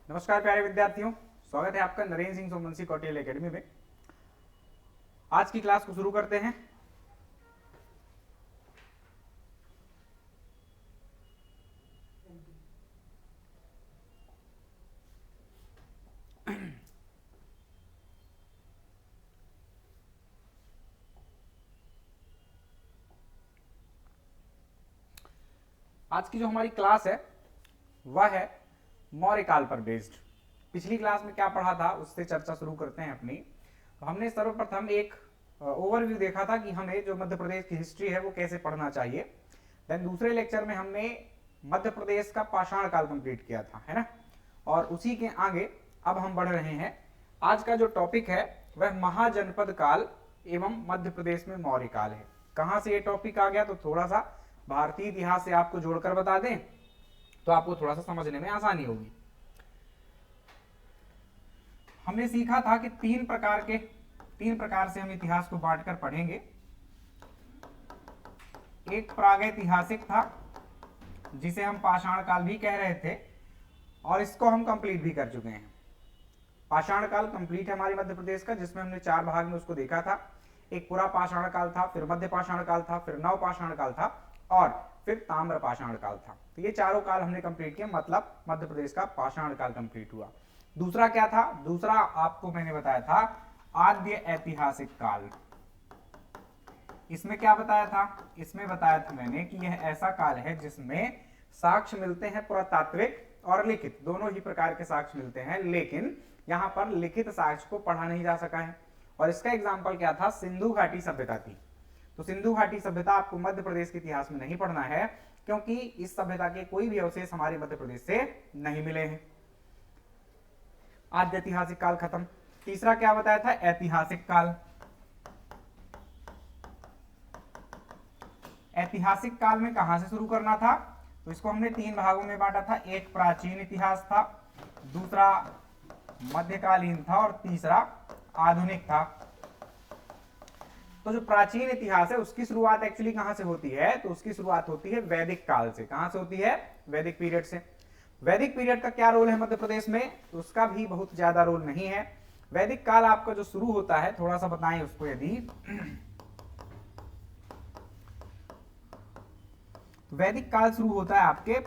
नमस्कार प्यारे विद्यार्थियों, स्वागत है आपका नरेंद्र सिंह सोमवंशी कौटिल्य एकेडमी में। आज की क्लास को शुरू करते हैं। आज की जो हमारी क्लास है वह है मौर्य काल पर बेस्ड। पिछली क्लास में क्या पढ़ा था उससे चर्चा शुरू करते हैं अपनी। तो हमने सर्वप्रथम एक ओवरव्यू देखा था कि हमें जो मध्य प्रदेश की हिस्ट्री है वो कैसे पढ़ना चाहिए। देन दूसरे लेक्चर में हमने मध्य प्रदेश का पाषाण काल कंप्लीट किया था, है ना। और उसी के आगे अब हम बढ़ रहे हैं। आज का जो टॉपिक है वह महाजनपद काल एवं मध्य प्रदेश में मौर्य काल है। कहां से ये टॉपिक आ गया तो थोड़ा सा भारतीय इतिहास से आपको जोड़कर बता दें तो आपको थोड़ा सा समझने में आसानी होगी। हमने सीखा था कि तीन प्रकार से हम इतिहास को बांटकर पढ़ेंगे। एक प्रागैतिहासिक था जिसे हम पाषाण काल भी कह रहे थे और इसको हम कंप्लीट भी कर चुके हैं। पाषाण काल कंप्लीट है हमारे मध्य प्रदेश का, जिसमें हमने 4 भाग में उसको देखा था। एक पूरा पाषाण काल था, फिर मध्य पाषाण काल था, फिर नव पाषाण काल था और फिर ताम्र पाषाण काल था। तो ये चारों काल हमने कंप्लीट किया, मतलब मध्य प्रदेश का पाषाण काल कंप्लीट हुआ। दूसरा क्या था? दूसरा आपको मैंने बताया था आद्य ऐतिहासिक काल। इसमें क्या बताया था? इसमें बताया था मैंने कि यह ऐसा काल है जिसमें साक्ष्य मिलते हैं पुरातात्विक और लिखित, दोनों ही प्रकार के साक्ष्य मिलते हैं, लेकिन यहां पर लिखित साक्ष्य को पढ़ा नहीं जा सका है। और इसका एग्जाम्पल क्या था? सिंधु घाटी सभ्यता थी। तो सिंधु घाटी सभ्यता आपको मध्य प्रदेश के इतिहास में नहीं पढ़ना है, क्योंकि इस सभ्यता के कोई भी अवशेष हमारे मध्य प्रदेश से नहीं मिले हैं। आद्य ऐतिहासिक काल खत्म। तीसरा क्या बताया था? ऐतिहासिक काल। ऐतिहासिक काल में कहां से शुरू करना था? तो इसको हमने 3 भागों में बांटा था। एक प्राचीन इतिहास था, दूसरा मध्यकालीन था और तीसरा आधुनिक था। तो जो प्राचीन इतिहास है उसकी शुरुआत एक्चुअली कहां से होती है? तो उसकी शुरुआत होती है वैदिक काल से। कहां से होती है? वैदिक पीरियड से। वैदिक पीरियड का क्या रोल है मध्य प्रदेश में? तो उसका भी बहुत ज्यादा रोल नहीं है। वैदिक काल आपका जो शुरू होता है, थोड़ा सा बताएं उसको यदि। वैदिक काल शुरू होता है आपके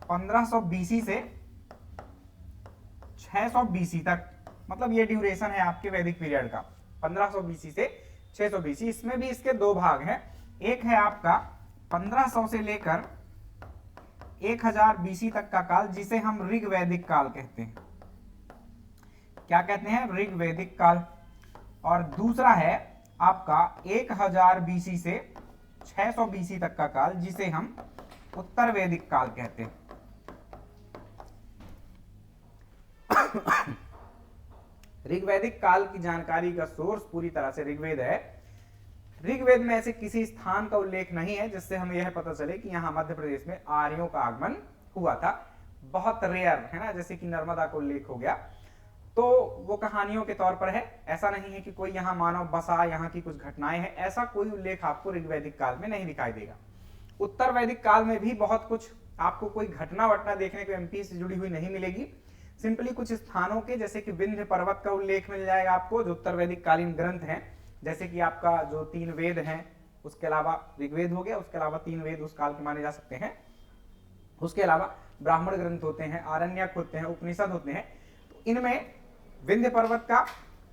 1500 बीसी से 600 बीसी तक, मतलब ये ड्यूरेशन है आपके वैदिक पीरियड का, 1500 बीसी से 600 बीसी। इसमें भी इसके 2 भाग हैं। एक है आपका 1500 से लेकर 1000 बीसी तक का काल, जिसे हम ऋग्वैदिक काल कहते हैं। क्या कहते हैं? ऋग्वैदिक काल। और दूसरा है आपका 1000 बीसी से 600 बीसी तक का काल, जिसे हम उत्तर वैदिक काल कहते हैं। ऋग्वैदिक काल की जानकारी का सोर्स पूरी तरह से ऋग्वेद है। ऋग्वेद में ऐसे किसी स्थान का उल्लेख नहीं है जिससे हमें यह पता चले कि यहां मध्य प्रदेश में आर्यों का आगमन हुआ था। बहुत रेयर है ना, जैसे कि नर्मदा का उल्लेख हो गया, तो वो कहानियों के तौर पर है। ऐसा नहीं है कि कोई यहाँ मानव बसा, यहाँ की कुछ घटनाएं हैं, ऐसा कोई उल्लेख आपको ऋग्वैदिक काल में नहीं दिखाई देगा। उत्तर वैदिक काल में भी बहुत कुछ आपको कोई घटना वटना देखने को एमपी से जुड़ी हुई नहीं मिलेगी। सिंपली कुछ स्थानों के, जैसे कि विंध्य पर्वत का उल्लेख मिल जाएगा आपको, जो उत्तर वैदिक कालीन ग्रंथ हैं, जैसे कि आपका जो 3 वेद हैं, उसके अलावा ऋग्वेद हो गया, उसके अलावा 3 वेद उस काल के माने जा सकते हैं। उसके अलावा ब्राह्मण ग्रंथ होते हैं, आरण्यक होते हैं, उपनिषद होते हैं। तो इनमें विंध्य पर्वत का,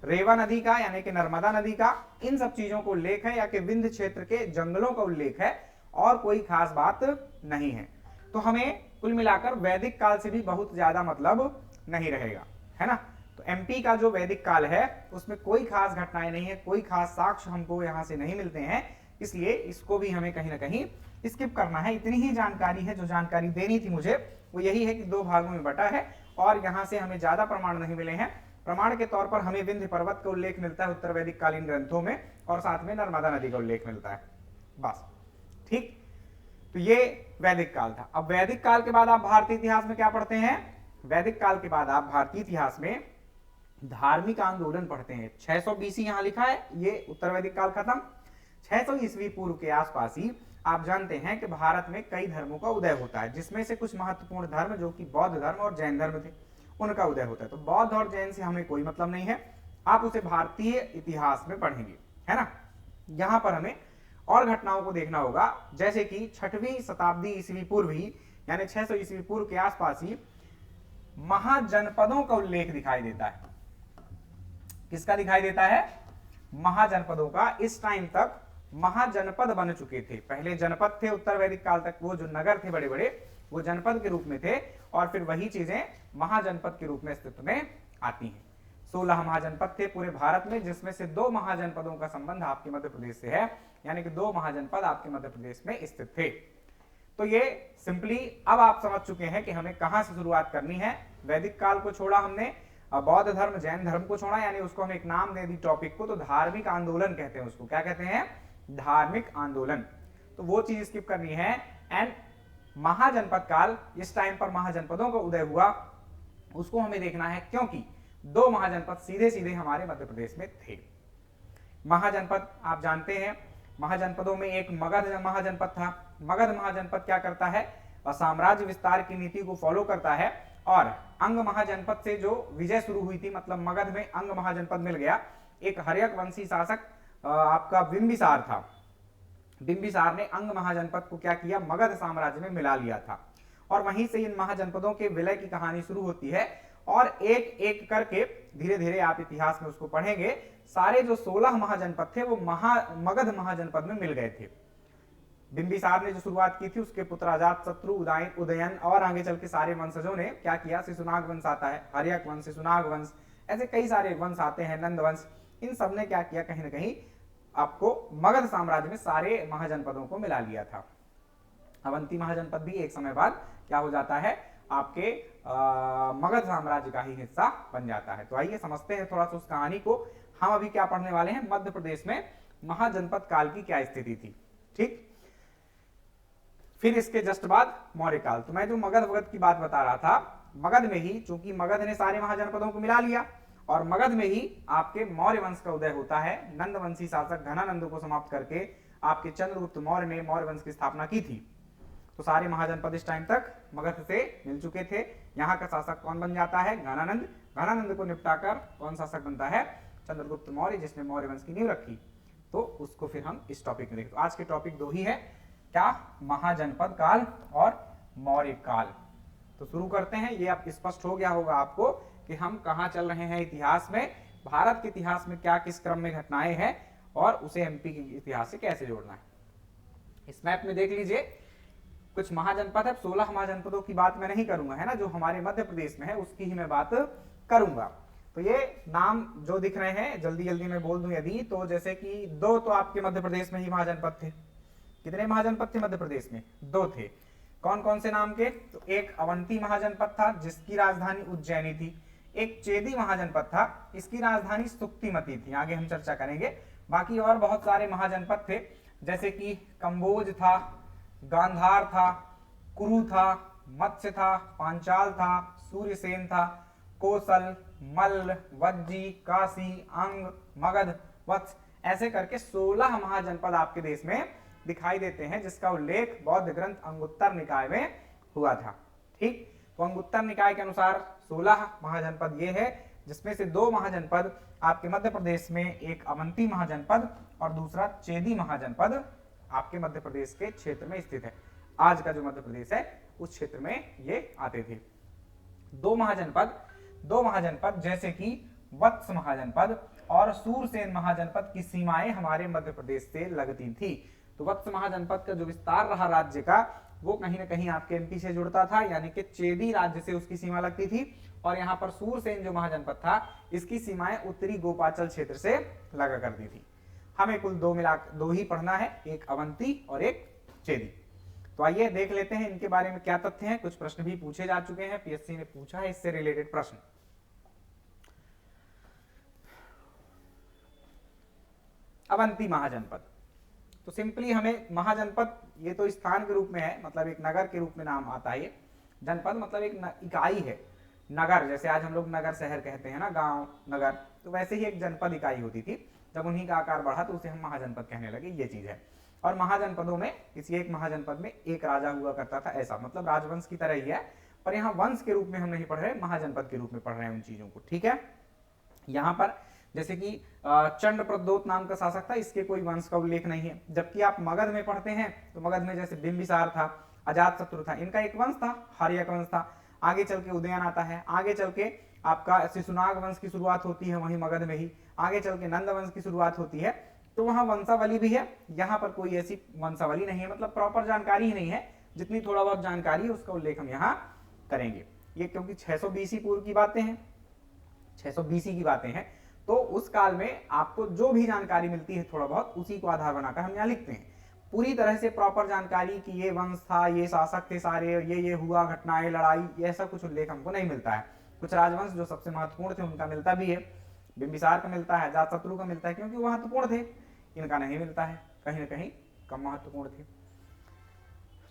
रेवा नदी का यानी कि नर्मदा नदी का, इन सब चीजों को उल्लेख है, या कि विंध्य क्षेत्र के जंगलों का उल्लेख है, और कोई खास बात नहीं है। तो हमें कुल मिलाकर वैदिक काल से भी बहुत ज्यादा मतलब नहीं रहेगा, है ना। तो एमपी का जो वैदिक काल है उसमें कोई खास घटनाएं नहीं है, कोई खास साक्ष्य हमको यहां से नहीं मिलते हैं, इसलिए इसको भी हमें कहीं ना कहीं स्किप करना है। इतनी ही जानकारी है जो जानकारी देनी थी मुझे, वो यही है कि 2 भागों में बटा है और यहां से हमें ज्यादा प्रमाण नहीं मिले हैं। प्रमाण के तौर पर हमें विंध्य पर्वत का उल्लेख मिलता है उत्तर वैदिक कालीन ग्रंथों में, और साथ में नर्मदा नदी का उल्लेख मिलता है, बस। ठीक, तो ये वैदिक काल था। अब वैदिक काल के बाद आप भारतीय इतिहास में क्या पढ़ते हैं? वैदिक काल के बाद आप भारतीय इतिहास में धार्मिक आंदोलन पढ़ते हैं। 600 बीसी यहां लिखा है, ये उत्तर वैदिक काल खत्म। 600 ईस्वी पूर्व के आसपास ही आप जानते हैं कि भारत में कई धर्मों का उदय होता है, जिसमें से कुछ महत्वपूर्ण धर्म जो कि बौद्ध धर्म और जैन धर्म थे, उनका उदय होता है। तो बौद्ध और जैन से हमें कोई मतलब नहीं है, आप उसे भारतीय इतिहास में पढ़ेंगे, है ना। यहां पर हमें और घटनाओं को देखना होगा, जैसे कि 6वीं शताब्दी ईस्वी पूर्व ही, यानी 600 ईस्वी पूर्व के आसपास ही महाजनपदों का उल्लेख दिखाई देता है। किसका दिखाई देता है? महाजनपदों का। इस टाइम तक महाजनपद बन चुके थे। पहले जनपद थे उत्तर वैदिक काल तक, वो जो नगर थे बड़े बड़े, वो जनपद के रूप में थे, और फिर वही चीजें महाजनपद के रूप में अस्तित्व में आती हैं। 16 महाजनपद थे पूरे भारत में, जिसमें से 2 महाजनपदों का संबंध आपके मध्य प्रदेश से है, यानी कि 2 महाजनपद आपके मध्य प्रदेश में स्थित थे। तो ये सिंपली अब आप समझ चुके हैं कि हमें कहां से शुरुआत करनी है। वैदिक काल को छोड़ा हमने, बौद्ध धर्म जैन धर्म को छोड़ा, यानी उसको हम एक नाम दे दी टॉपिक को, तो धार्मिक आंदोलन कहते हैं उसको। क्या कहते हैं? धार्मिक आंदोलन। तो वो चीज स्किप करनी है। एंड महाजनपद काल, इस टाइम पर महाजनपदों का उदय हुआ, उसको हमें देखना है, क्योंकि 2 महाजनपद सीधे सीधे हमारे मध्य प्रदेश में थे। महाजनपद आप जानते हैं, महाजनपदों में एक मगध महाजनपद था। मगध महाजनपद क्या करता है? साम्राज्य विस्तार की नीति को फॉलो करता है, और अंग महाजनपद से जो विजय शुरू हुई थी, मतलब मगध में अंग महाजनपद मिल गया। एक हर्यक वंशी शासक आपका बिंबिसार था। बिंबिसार ने अंग महाजनपद को क्या किया? मगध साम्राज्य में मिला लिया था, और वहीं से इन महाजनपदों के विलय की कहानी शुरू होती है। और एक एक करके धीरे धीरे आप इतिहास में उसको पढ़ेंगे, सारे जो 16 महाजनपद थे वो मगध महाजनपद में मिल गए थे। बिंबिसार ने जो शुरुआत की थी, उसके पुत्र अजातशत्रु, उदयन और आगे चल के सारे वंशजों ने क्या किया? शिशुनाग वंश आता है, हर्यक वंश, शिशुनाग वंश, ऐसे कई सारे वंश आते हैं, नंद वंश। इन सब ने क्या किया? कहीं ना कहीं आपको मगध साम्राज्य में सारे महाजनपदों को मिला लिया था। अवंती महाजनपद भी एक समय बाद क्या हो जाता है? आपके मगध साम्राज्य का ही हिस्सा बन जाता है। तो आइए समझते हैं थोड़ा सा उस कहानी को। हम अभी क्या पढ़ने वाले हैं? मध्य प्रदेश में महाजनपद काल की क्या स्थिति थी, ठीक। फिर इसके जस्ट बाद मौर्य काल। तो मैं जो मगध की बात बता रहा था, मगध में ही, चूंकि मगध ने सारे महाजनपदों को मिला लिया, और मगध में ही आपके मौर्य वंश का उदय होता है। नंदवंशी शासक घनानंद को समाप्त करके आपके चंद्रगुप्त मौर्य ने मौर्य वंश की स्थापना की थी। तो सारे महाजनपद इस टाइम तक मगध से मिल चुके थे। यहाँ का शासक कौन बन जाता है? घनानंद। घनानंद को निपटाकर कौन शासक बनता है? चंद्रगुप्त मौर्य, जिसने मौर्य वंश की नींव रखी। तो उसको फिर हम इस टॉपिक में देखें। तो आज के टॉपिक 2 ही है, क्या? महाजनपद काल और मौर्य काल। तो शुरू करते हैं। ये अब स्पष्ट हो गया होगा आपको कि हम कहाँ चल रहे हैं इतिहास में, भारत के इतिहास में क्या किस क्रम में घटनाएं हैं, और उसे एमपी के इतिहास से कैसे जोड़ना है। इस मैप में देख लीजिए, कुछ महाजनपद है। 16 महाजनपदों की बात मैं नहीं करूंगा, है ना, जो हमारे मध्य प्रदेश में है उसकी ही मैं बात करूंगा। तो ये नाम जो दिख रहे हैं, जल्दी जल्दी मैं बोल दूं यदि, तो जैसे कि 2 तो आपके मध्य प्रदेश में ही महाजनपद थे। कितने महाजनपद थे मध्य प्रदेश में? 2 थे। कौन कौन से नाम के? तो एक अवंती महाजनपद था, जिसकी राजधानी उज्जैनी थी। एक चेदी महाजनपद था, इसकी राजधानी सुक्तिमती थी। आगे हम चर्चा करेंगे। बाकी और बहुत सारे महाजनपद थे, जैसे कि कंबोज था, गांधार था, कुरु था, मत्स्य था, पांचाल था, सूर्यसेन था, कोसल, मल्ल, वज्जी, काशी, अंग, मगध, वत्स, ऐसे करके 16 महाजनपद आपके देश में दिखाई देते हैं, जिसका उल्लेख बौद्ध ग्रंथ अंगुत्तर निकाय में हुआ था, ठीक। तो अंगुत्तर निकाय के अनुसार 16 महाजनपद ये है, जिसमें से 2 महाजनपद आपके मध्य प्रदेश में, एक अवंती महाजनपद और दूसरा चेदी महाजनपद आपके मध्य प्रदेश के क्षेत्र में स्थित है। आज का जो मध्य प्रदेश है उस क्षेत्र में ये आते थे। 2 महाजनपद जैसे कि वत्स महाजनपद और सूरसेन महाजनपद की सीमाएं हमारे मध्य प्रदेश से लगती थी। तो वत्स महाजनपद का जो विस्तार रहा राज्य का, वो कहीं ना कहीं आपके एमपी से जुड़ता था, यानी कि चेदी राज्य से उसकी सीमा लगती थी। और यहाँ पर सूरसेन जो महाजनपद था, इसकी सीमाएं उत्तरी गोपाचल क्षेत्र से लगा करती थी। हमें कुल 2 ही पढ़ना है, एक अवंती और एक चेदी। तो आइए देख लेते हैं इनके बारे में क्या तथ्य हैं। कुछ प्रश्न भी पूछे जा चुके हैं, पीएससी ने पूछा है इससे रिलेटेड प्रश्न। अवंती महाजनपद, तो सिंपली हमें महाजनपद, ये तो स्थान के रूप में है, मतलब एक नगर के रूप में नाम आता है। जनपद मतलब एक इकाई है। नगर, जैसे आज हम लोग नगर शहर कहते हैं ना, गांव नगर, तो वैसे ही एक जनपद इकाई होती थी। जब उन्हीं का आकार बढ़ा तो उसे हम महाजनपद कहने लगे, ये चीज है। और महाजनपदों में किसी एक महाजनपद में एक राजा हुआ करता था, ऐसा मतलब राजवंश की तरह ही है। पर यहाँ वंश के रूप में हम नहीं पढ़ रहे, महाजनपद के रूप में पढ़ रहे हैं उन चीजों को, ठीक है। यहाँ पर जैसे कि चंड प्रद्योत नाम का शासक था, इसके कोई वंश का उल्लेख नहीं है। जबकि आप मगध में पढ़ते हैं तो मगध में जैसे बिंबिसार था, अजातशत्रु था, इनका एक वंश था, हर्यक वंश था। आगे चल के उदयन आता है, आगे चल के आपका शिशुनाग वंश की शुरुआत होती है वहीं मगध में ही, आगे चल के नंद वंश की शुरुआत होती है। तो वहां वंशावली भी है, यहाँ पर कोई ऐसी वंशावली नहीं है, मतलब प्रॉपर जानकारी ही नहीं है। जितनी थोड़ा बहुत जानकारी है उसका उल्लेख हम यहाँ करेंगे। ये क्योंकि 600 बीसी पूर्व की बातें हैं, 600 बीसी की बातें हैं, तो उस काल में आपको जो भी जानकारी मिलती है थोड़ा बहुत उसी को आधार बनाकर हम यहाँ लिखते हैं। पूरी तरह से प्रॉपर जानकारी कि ये वंश था, ये शासक थे सारे, ये हुआ घटनाएं, लड़ाई, ये ऐसा कुछ उल्लेख हमको नहीं मिलता है। कुछ राजवंश जो सबसे महत्वपूर्ण थे उनका मिलता भी है, बिंबिसार का मिलता है, अजातशत्रु का मिलता है, क्योंकि वो महत्वपूर्ण थे। इनका नहीं मिलता है, कहीं ना कहीं कम महत्वपूर्ण थे।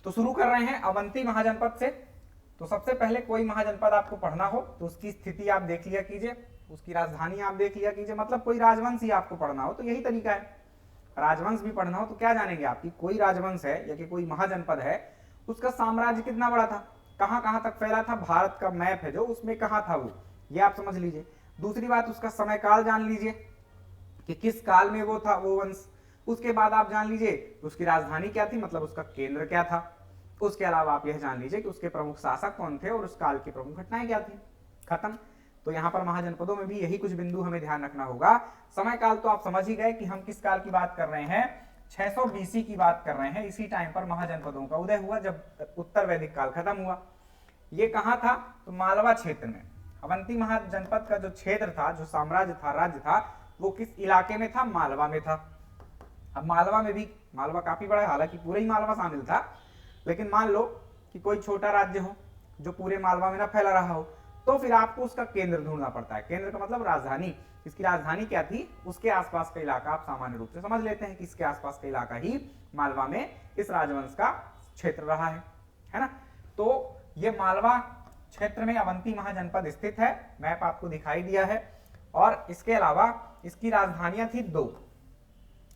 तो शुरू कर रहे हैं अवंती महाजनपद से। तो सबसे पहले कोई महाजनपद आपको पढ़ना हो तो उसकी स्थिति आप देख लिया कीजिए, उसकी राजधानी आप देख लिया कीजिए। मतलब कोई राजवंश ही आपको पढ़ना हो तो यही तरीका है। राजवंश भी पढ़ना हो तो क्या जानेंगे आपकी, कोई राजवंश है या कि कोई महाजनपद है, उसका साम्राज्य कितना बड़ा था, कहां कहां तक फैला था, भारत का मैप है जो उसमें कहां था वो, ये आप समझ लीजिए। दूसरी बात, उसका समय काल जान लीजिए कि किस काल में वो था वो वंश। उसके बाद आप जान लीजिए उसकी राजधानी क्या थी, मतलब उसका केंद्र क्या था। उसके अलावा आप यह जान लीजिए कि उसके प्रमुख शासक कौन थे और उस काल की प्रमुख घटनाएं क्या थी। खत्म। तो यहाँ पर महाजनपदों में भी यही कुछ बिंदु हमें ध्यान रखना होगा। समय काल तो आप समझ ही गए कि हम किस काल की बात कर रहे हैं, 600 बीसी की बात कर रहे हैं। इसी टाइम पर महाजनपदों का उदय हुआ जब उत्तर वैदिक काल खत्म हुआ। ये कहाँ था, तो मालवा क्षेत्र में। अवंती महाजनपद का जो क्षेत्र था, जो साम्राज्य था, राज्य था, वो किस इलाके में था, मालवा में था। अब मालवा में भी, मालवा काफी बड़ा है, हालांकि पूरा ही मालवा शामिल था, लेकिन मान लो कि कोई छोटा राज्य हो जो पूरे मालवा में ना फैला रहा हो, तो फिर आपको उसका केंद्र ढूंढना पड़ता है। केंद्र का मतलब राजधानी। इसकी राजधानी क्या थी, उसके आसपास का इलाका आप सामान्य रूप से समझ लेते हैं कि इसके आसपास का इलाका ही मालवा में इस राजवंश का क्षेत्र रहा है ना। तो ये मालवा क्षेत्र में अवंती महाजनपद स्थित है, मैप आपको दिखाई दिया है। और इसके अलावा इसकी राजधानियां थी 2।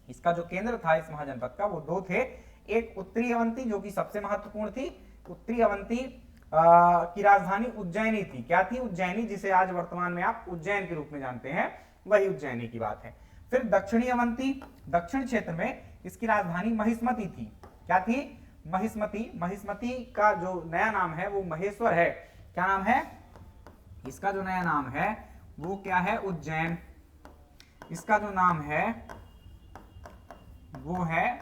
इसका जो केंद्र था इस महाजनपद का वो 2 थे। एक उत्तरी अवंती जो कि सबसे महत्वपूर्ण थी। उत्तरी अवंती की राजधानी उज्जैनी थी। क्या थी, उज्जैनी, जिसे आज वर्तमान में आप उज्जैन के रूप में जानते हैं, वही उज्जैनी की बात है। फिर दक्षिणी अवंती, दक्षिण क्षेत्र में इसकी राजधानी महिष्मती थी। क्या थी, महिष्मती। महिष्मती का जो नया नाम है वो महेश्वर है। क्या नाम है इसका, जो नया नाम है वो क्या है, उज्जैन। इसका जो नाम है वो है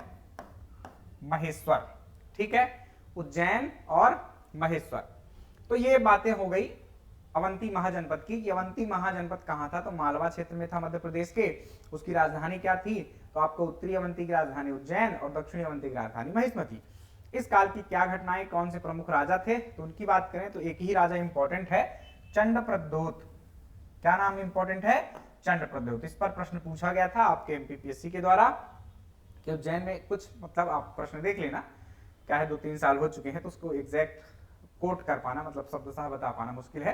महेश्वर। ठीक है, उज्जैन और महेश्वर। तो ये बातें हो गई अवंती महाजनपद की कि अवंती महाजनपद कहां था, तो मालवा क्षेत्र में था मध्य प्रदेश के। उसकी राजधानी क्या थी, तो आपको उत्तरी अवंती की राजधानी उज्जैन और दक्षिणी अवंती की राजधानी महिष्मती। इस काल की क्या घटनाएं, कौन से प्रमुख राजा थे, तो उनकी बात करें तो एक ही राजा इंपॉर्टेंट है, चंड प्रद्योत। क्या नाम इंपॉर्टेंट है, चंड प्रद्योत। इस पर प्रश्न पूछा गया था आपके एमपीपीएससी के द्वारा कि उज्जैन में कुछ, मतलब आप प्रश्न देख लेना, क्या है 2-3 साल हो चुके हैं तो उसको एग्जैक्ट कोट कर पाना, मतलब शब्दशः बता पाना मुश्किल है।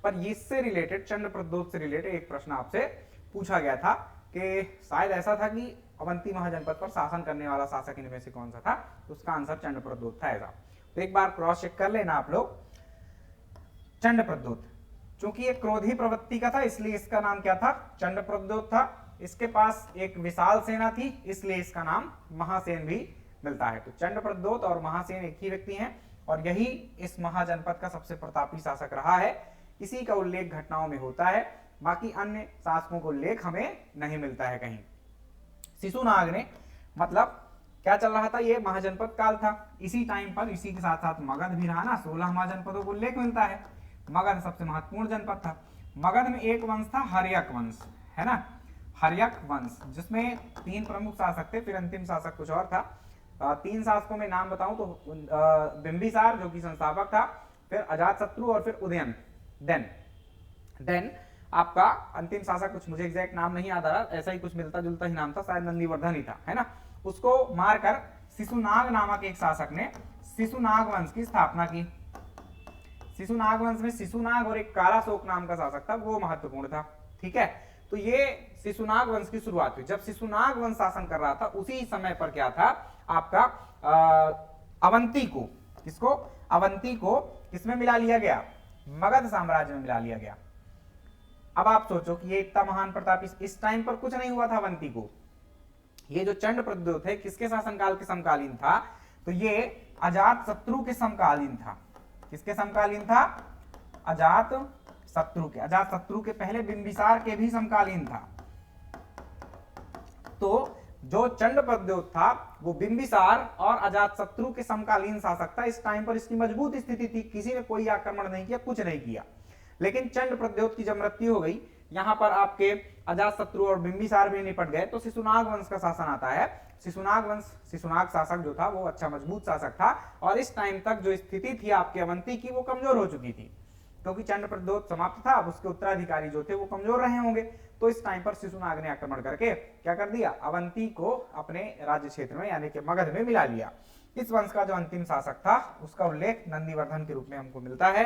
पर इससे रिलेटेड, चंड प्रद्योत से रिलेटेड एक प्रश्न आपसे पूछा गया था कि शायद ऐसा था कि अवंती महाजनपद पर शासन करने वाला शासक इनमें से कौन सा था, तो उसका आंसर चंड प्रद्योत था ऐसा। तो एक बार क्रॉस चेक कर लेना आप लोग। चंड प्रद्योत, चूंकि ये क्रोधी प्रवृत्ति का था इसलिए इसका नाम क्या था, चंड प्रद्योत था। इसके पास एक विशाल सेना थी इसलिए इसका नाम महासेन भी मिलता है। तो चंड प्रद्योत और महासेन एक ही व्यक्ति हैं और यही इस महाजनपद का सबसे प्रतापी शासक रहा है। इसी का उल्लेख घटनाओं में होता है, बाकी अन्य शासकों का उल्लेख हमें नहीं मिलता है कहीं। शिशुनाग ने, मतलब क्या चल रहा था, ये महाजनपद काल था। इसी टाइम पर इसी के साथ साथ मगध भी रहा ना, 16 महाजनपदों को उल्लेख मिलता है। मगध सबसे महत्वपूर्ण जनपद था। मगध में एक वंश था हर्यक वंश, है ना, हर्यक वंश, जिसमें 3 प्रमुख शासक थे, फिर अंतिम शासक कुछ और था। 3 शासकों में नाम बताऊं तो बिंबिसार जो कि संस्थापक था, फिर अजातशत्रु और फिर उदयन। देन आपका अंतिम शासक, कुछ मुझे एग्जैक्ट नाम नहीं याद आ रहा, ऐसा ही कुछ मिलता जुलता ही नाम था, शायद नंदीवर्धन ही था, है ना। उसको मारकर शिशुनाग नामक एक शासक ने शिशुनाग वंश की स्थापना की। शिशुनाग वंश में शिशुनाग और एक कालाशोक नाम का शासक था, वो महत्वपूर्ण था। ठीक है, तो ये शिशुनाग वंश की शुरुआत हुई। जब शिशुनाग वंश शासन कर रहा था उसी समय पर क्या था, आपका अवंती को किसको? अवंती को किसमें मिला लिया गया? मगध साम्राज्य में मिला लिया गया। अब आप सोचो कि ये इतना महान प्रताप इस टाइम पर कुछ नहीं हुआ था अवंती को। ये जो चंड प्रद्योत है किसके शासनकाल के समकालीन था? तो ये अजात शत्रु के समकालीन था। किसके समकालीन था? अजात शत्रु के। अजात शत्रु के पहले बिंबिसार के भी समकालीन था। तो जो चंड प्रद्योत था वो बिंबिसार और अजात शत्रु के समकालीन शासक था। इस टाइम पर इसकी मजबूत स्थिति थी, किसी ने कोई आक्रमण नहीं किया, कुछ नहीं किया। लेकिन चंड प्रद्योत की जब मृत्यु हो गई, यहां पर आपके अजात शत्रु और बिंबिसार भी निपट गए, तो शिशुनाग वंश का शासन आता है। शिशुनाग वंश, शिशुनाग शासक जो था वो अच्छा मजबूत शासक था, और इस टाइम तक जो स्थिति थी आपके अवंती की वो कमजोर हो चुकी थी, क्योंकि चंड प्रद्योत समाप्त था। अब उसके उत्तराधिकारी जो थे वो कमजोर रहे होंगे। तो इस टाइम पर शिशुनाग ने आक्रमण करके क्या कर दिया? अवंती को अपने राज्य क्षेत्र में यानी कि मगध में मिला लिया। इस वंश का जो अंतिम शासक था उसका उल्लेख नंदीवर्धन के रूप में हमको मिलता है।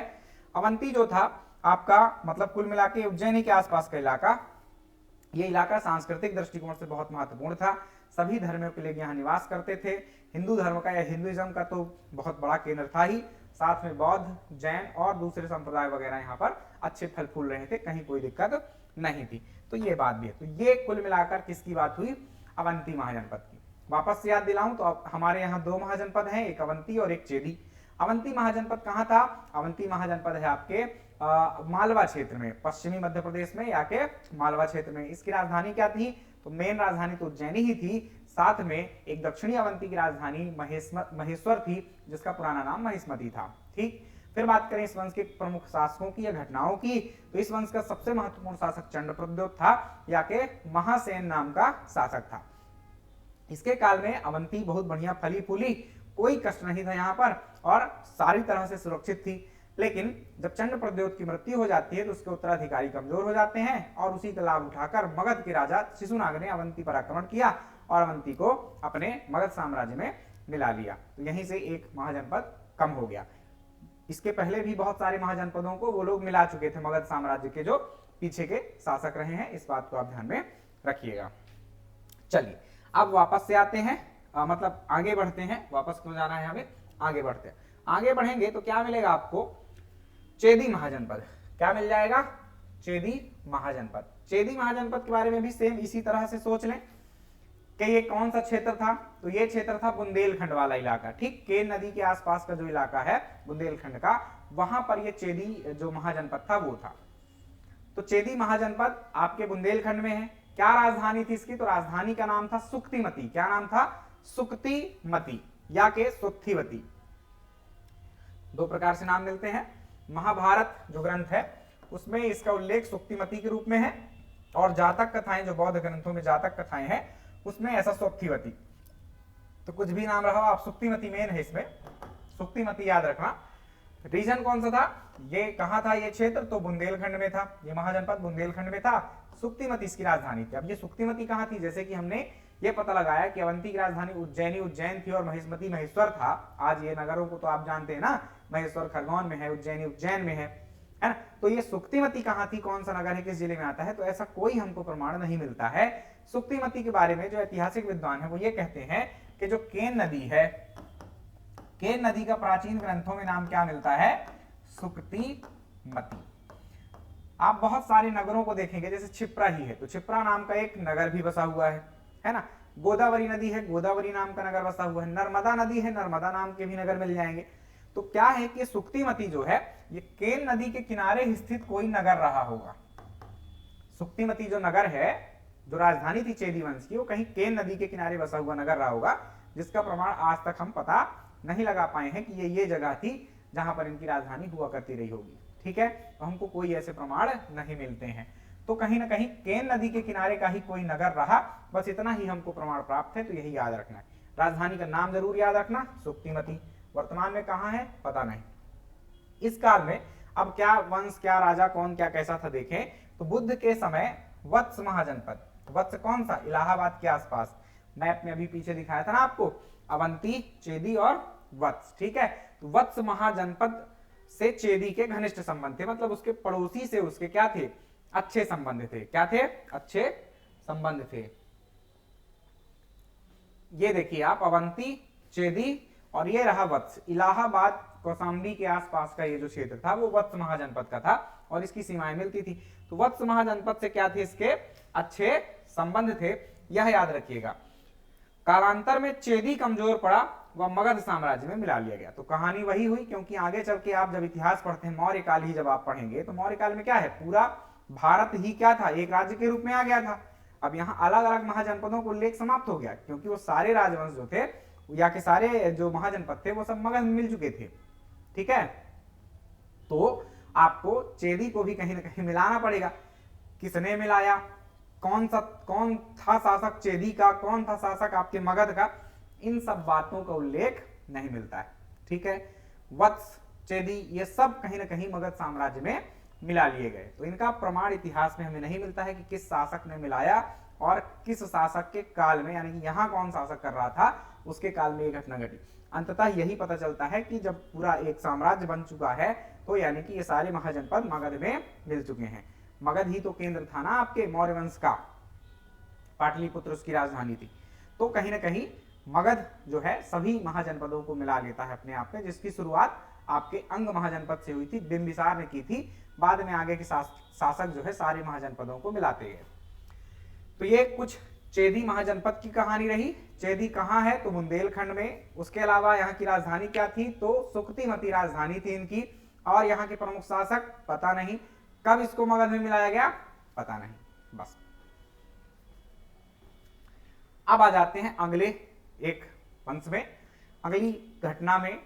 अवंती जो था आपका मतलब कुल मिला के उज्जैनी के आसपास का इलाका, ये इलाका सांस्कृतिक दृष्टिकोण से बहुत महत्वपूर्ण था। सभी धर्मों के लोग यहाँ निवास करते थे। हिंदू धर्म का या हिंदुइज्म का तो बहुत बड़ा केंद्र था ही, साथ में बौद्ध, जैन और दूसरे संप्रदाय वगैरह यहाँ पर अच्छे फल फूल रहे थे, कहीं कोई दिक्कत नहीं थी। तो ये बात भी है। तो ये कुल मिलाकर किसकी बात हुई? अवंती महाजनपद की। वापस से याद दिलाऊं तो अब हमारे यहाँ दो महाजनपद हैं, एक अवंती और एक चेदी। अवंती महाजनपद कहाँ था? अवंती महाजनपद है आपके मालवा क्षेत्र में, पश्चिमी मध्य प्रदेश में या के मालवा क्षेत्र में। इसकी राजधानी क्या थी? तो मेन राजधानी तो उज्जैनी ही थी, साथ में एक दक्षिणी अवंती की राजधानी महेश्वर थी, जिसका पुराना नाम महिष्मती था। ठीक, फिर बात करें इस वंश के प्रमुख शासकों की या घटनाओं की, तो इस वंश का सबसे महत्वपूर्ण शासक चंड प्रद्योत था, या के महासेन नाम का शासक था। इसके काल में अवंती बहुत बढ़िया फली फूली, कोई कष्ट नहीं था यहाँ पर, और सारी तरह से सुरक्षित थी। लेकिन जब चंड प्रद्योत की मृत्यु हो जाती है तो उसके उत्तराधिकारी कमजोर हो जाते हैं, और उसी का लाभ उठाकर मगध के राजा शिशुनाग ने अवंती पर आक्रमण किया और अवंती को अपने मगध साम्राज्य में मिला लिया। तो यहीं से एक महाजनपद कम हो गया। इसके पहले भी बहुत सारे महाजनपदों को वो लोग मिला चुके थे मगध साम्राज्य के जो पीछे के शासक रहे हैं। इस बात को आप ध्यान में रखिएगा। चलिए अब वापस से आते हैं, मतलब आगे बढ़ते हैं। वापस क्यों जाना है हमें? आगे बढ़ते हैं। आगे बढ़ेंगे तो क्या मिलेगा आपको? चेदी महाजनपद। क्या मिल जाएगा? चेदी महाजनपद। चेदी महाजनपद के बारे में भी सेम इसी तरह से सोच लें कि ये कौन सा क्षेत्र था? तो ये क्षेत्र था बुंदेलखंड वाला इलाका। ठीक, केन नदी के आसपास का जो इलाका है बुंदेलखंड का, वहां पर ये चेदी जो महाजनपद था वो था। तो चेदी महाजनपद आपके बुंदेलखंड में है। क्या राजधानी थी इसकी? तो राजधानी का नाम था सुक्तिमती। क्या नाम था? सुक्तिमती या के सुत्थिवती। दो प्रकार से नाम मिलते हैं। महाभारत जो ग्रंथ है उसमें इसका उल्लेख सुक्तिमती के रूप में है, और जातक कथाएं जो बौद्ध ग्रंथों में जातक कथाएं हैं उसमें ऐसा सुक्तिवती। तो कुछ भी नाम रहा, आप सुक्तिमती मेन है इसमें, सुक्तिमती याद रखना। रीजन कौन सा था? ये कहां था ये क्षेत्र? तो बुंदेलखंड में था। ये महाजनपद बुंदेलखंड में था। सुक्तिमती इसकी राजधानी थी। अब ये सुक्तिमती कहां थी? जैसे कि हमने ये पता लगाया कि अवंती की राजधानी उज्जैन थी और महिष्मती महेश्वर था। आज ये नगरों को तो आप जानते हैं ना, महेश्वर खरगोन में है, उज्जैनी उज्जैन में है ना। तो ये सुक्तिमती कहां थी, कौन सा नगर है, किस जिले में आता है? तो ऐसा कोई हमको प्रमाण नहीं मिलता है। सुक्तिमती के बारे में जो ऐतिहासिक विद्वान है वो ये कहते हैं कि जो केन नदी है, केन नदी का प्राचीन ग्रंथों में नाम क्या मिलता है? सुक्तिमती। आप बहुत सारे नगरों को देखेंगे, जैसे छिप्रा ही है तो छिप्रा नाम का एक नगर भी बसा हुआ है ना। गोदावरी नदी है, गोदावरी नाम का नगर बसा हुआ है। नर्मदा नदी है, नर्मदा नाम के भी नगर मिल जाएंगे। तो क्या है कि सुक्तिमती जो है ये केन नदी के किनारे स्थित कोई नगर रहा होगा। सुक्तिमती जो नगर है, जो राजधानी थी चेदी वंश की, वो कहीं केन नदी के किनारे बसा हुआ नगर रहा होगा, जिसका प्रमाण आज तक हम पता नहीं लगा पाए हैं कि ये जगह थी जहां पर इनकी राजधानी हुआ करती रही होगी। ठीक है, तो हमको कोई ऐसे प्रमाण नहीं मिलते हैं। तो कहीं ना कहीं केन नदी के किनारे का ही कोई नगर रहा, बस इतना ही हमको प्रमाण प्राप्त है। तो यही याद रखना है। राजधानी का नाम जरूर याद रखना, सुक्तिमती। वर्तमान में कहां है पता नहीं। इस काल में अब क्या वंश, क्या राजा, कौन क्या कैसा था देखें तो बुद्ध के समय वत्स महाजनपद, वत्स कौन सा? इलाहाबाद के आसपास। मैप में अभी पीछे दिखाया था ना आपको, अवंती, चेदी और वत्स। ठीक है, तो वत्स महाजनपद से चेदी के घनिष्ठ संबंध थे, मतलब उसके पड़ोसी से उसके क्या थे? अच्छे संबंध थे। क्या थे? अच्छे संबंध थे। ये देखिए आप, अवंती, चेदी और ये रहा वत्स। इलाहाबाद कौशाम्बी के आसपास का ये जो क्षेत्र था वो वत्स महाजनपद का था और इसकी सीमाएं मिलती थी। तो वत्स महाजनपद से क्या थे, इसके अच्छे संबंध थे, यह याद रखिएगा। कालांतर में चेदी कमजोर पड़ा, वह मगध साम्राज्य में मिला लिया गया। तो कहानी वही हुई, क्योंकि आगे चल के आप जब इतिहास पढ़ते हैं, मौर्य काल ही जब आप पढ़ेंगे, तो मौर्य काल में क्या है, पूरा भारत ही क्या था, एक राज्य के रूप में आ गया था। अब यहाँ अलग अलग महाजनपदों को उल्लेख समाप्त हो गया, क्योंकि वो सारे राजवंश जो थे या के सारे जो महाजनपद थे वो सब मगध में मिल चुके थे। ठीक है, तो आपको चेदी को भी कहीं ना कहीं मिलाना पड़ेगा। किसने मिलाया, कौन था शासक चेदी का, कौन था शासक आपके मगध का, इन सब बातों का उल्लेख नहीं मिलता है। ठीक है, वत्स, चेदी, ये सब कहीं ना कहीं मगध साम्राज्य में मिला लिए गए। तो इनका प्रमाण इतिहास में हमें नहीं मिलता है कि किस शासक ने मिलाया और किस शासक के काल में, यानी कि यहाँ कौन शासक कर रहा था, उसके काल में ये घटना घटी। अंततः यही पता चलता है कि जब पूरा एक साम्राज्य बन चुका है, तो यानी कि ये सारे महाजनपद मगध में मिल चुके हैं। मगध ही तो केंद्र था ना आपके मौर्य वंश का, पाटलिपुत्र उसकी राजधानी थी। तो कहीं ना कहीं मगध जो है सभी महाजनपदों को मिला लेता है अपने आप में, जिसकी शुरुआत आपके अंग महाजनपद से हुई थी, बिंबिसार ने की थी। बाद में आगे के शासक जो है सारे महाजनपदों को मिलाते गए। तो ये कुछ चेदी महाजनपद की कहानी रही। चेदी कहाँ है, तो बुंदेलखंड में। उसके अलावा यहाँ की राजधानी क्या थी, तो सुक्तिमती राजधानी थी इनकी। और यहाँ के प्रमुख शासक पता नहीं, कब इसको मगध में मिलाया गया पता नहीं, बस। अब आ जाते हैं अगले एक वंश में, अगली घटना में,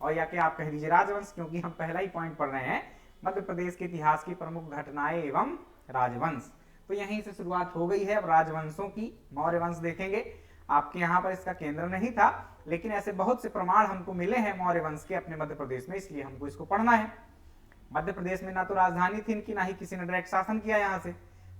और या कि आप कह दीजिए राजवंश, क्योंकि हम पहला ही पॉइंट पढ़ रहे हैं मध्य प्रदेश के इतिहास की प्रमुख घटनाएं एवं राजवंश। तो यहीं से शुरुआत हो गई है अब राजवंशों की। मौर्य वंश देखेंगे, आपके यहाँ पर इसका केंद्र नहीं था, लेकिन ऐसे बहुत से प्रमाण हमको मिले हैं मौर्य वंश के अपने मध्य प्रदेश में, इसलिए हमको इसको पढ़ना है। मध्य प्रदेश में ना तो राजधानी थी इनकी, ना ही किसी ने डायरेक्ट शासन किया यहाँ से,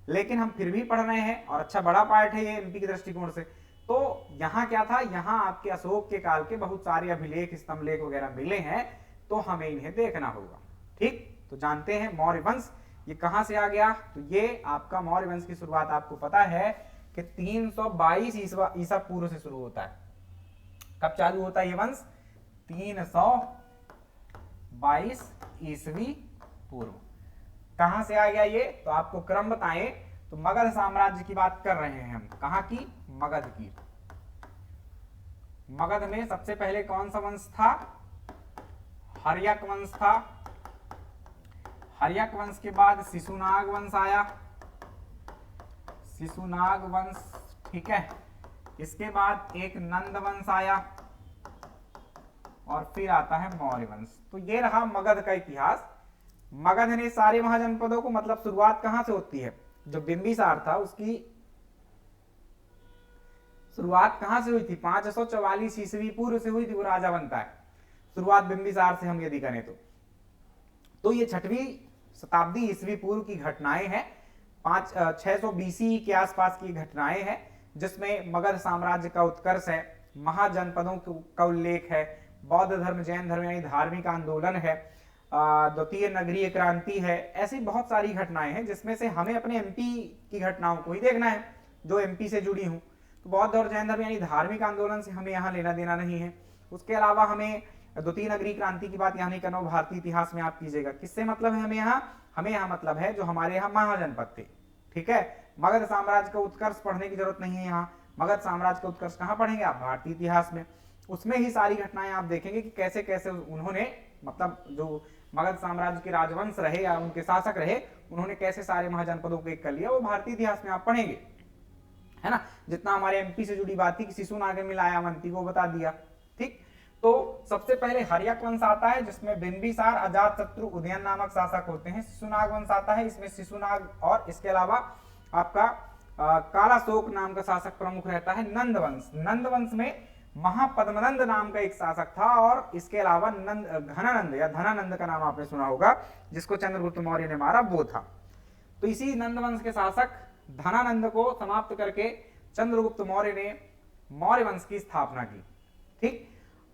लेकिन हम फिर भी पढ़ रहे हैं और अच्छा बड़ा पार्ट है ये एमपी के दृष्टिकोण से। तो यहाँ क्या था, यहाँ आपके अशोक के काल के बहुत सारे अभिलेख, स्तंभ लेख वगैरह मिले हैं, तो हमें इन्हें देखना होगा। ठीक, तो जानते हैं मौर्य वंश ये कहां से आ गया। तो ये आपका मौर्य वंश की शुरुआत आपको पता है कि 322 ईसा पूर्व से शुरू होता है। कब चालू होता है ये वंश, 322 ईस्वी पूर्व। कहां से आ गया ये, तो आपको क्रम बताएं तो मगध साम्राज्य की बात कर रहे हैं हम। कहां की, मगध की। मगध में सबसे पहले कौन सा वंश था, हर्यक वंश था। हर्यक वंश के बाद शिशुनाग वंश आया, शिशुनाग वंश। ठीक है, इसके बाद एक नंद वंश आया और फिर आता है मौर्य वंश। तो ये रहा मगध का इतिहास। मगध ने सारे महाजनपदों को, मतलब शुरुआत कहां से होती है, जो बिंबिसार था उसकी शुरुआत कहां से हुई थी, 544 ईस्वी पूर्व से हुई थी, वो राजा बनता है। शुरुआत बिंबिसार से हम यदि करें तो ये 6वीं शताब्दी ईस्वी पूर्व की घटनाएं हैं। 600 BC के आसपास की घटनाएं हैं, जिसमें मगध साम्राज्य का उत्कर्ष है, महाजनपदों का उल्लेख है, बौद्ध धर्म, जैन धर्म यानी धार्मिक आंदोलन है, द्वितीय नगरीय क्रांति है। ऐसी बहुत सारी घटनाएं हैं, जिसमें से हमें अपने एमपी की घटनाओं को ही देखना है, जो एमपी से जुड़ी हूं। तो बौद्ध और जैन धर्म यानी धार्मिक आंदोलन से हमें यहाँ लेना देना नहीं है। उसके अलावा हमें द्वितीय नगरीय क्रांति की बात यहाँ नहीं करना, भारतीय इतिहास में आप कीजिएगा। किससे मतलब है हमें यहाँ मतलब है जो हमारे यहाँ महाजनपद थे। ठीक है, मगध साम्राज्य का उत्कर्ष पढ़ने की जरूरत नहीं है यहाँ। मगध साम्राज्य का उत्कर्ष कहाँ पढ़ेंगे आप, भारतीय इतिहास में। उसमें ही सारी घटनाएं आप देखेंगे कि कैसे कैसे उन्होंने, मतलब जो मगध साम्राज्य के राजवंश रहे या उनके शासक रहे, उन्होंने कैसे सारे महाजनपदों को एक कर लिया, वो भारतीय इतिहास में आप पढ़ेंगे, है ना। जितना हमारे एमपी से जुड़ी बात थी कि शिशुनाग ने मिलाया अवंती को बता दिया। ठीक, तो सबसे पहले हर्यक वंश आता है, जिसमें बिंबिसार, अजातशत्रु, उदयन नामक शासक होते हैं। शिशुनाग वंश आता है, इसमें शिशुनाग और इसके अलावा आपका कालाशोक नाम का शासक प्रमुख रहता है। नंद वंश, नंद वंश में महापद्मनंद नाम का एक शासक था, और इसके अलावा घनानंद या धनानंद का नाम आपने सुना होगा, जिसको चंद्रगुप्त मौर्य ने मारा, वो था। तो इसी नंद वंश के शासक धनानंद को समाप्त करके चंद्रगुप्त मौर्य ने मौर्य वंश की स्थापना की। ठीक,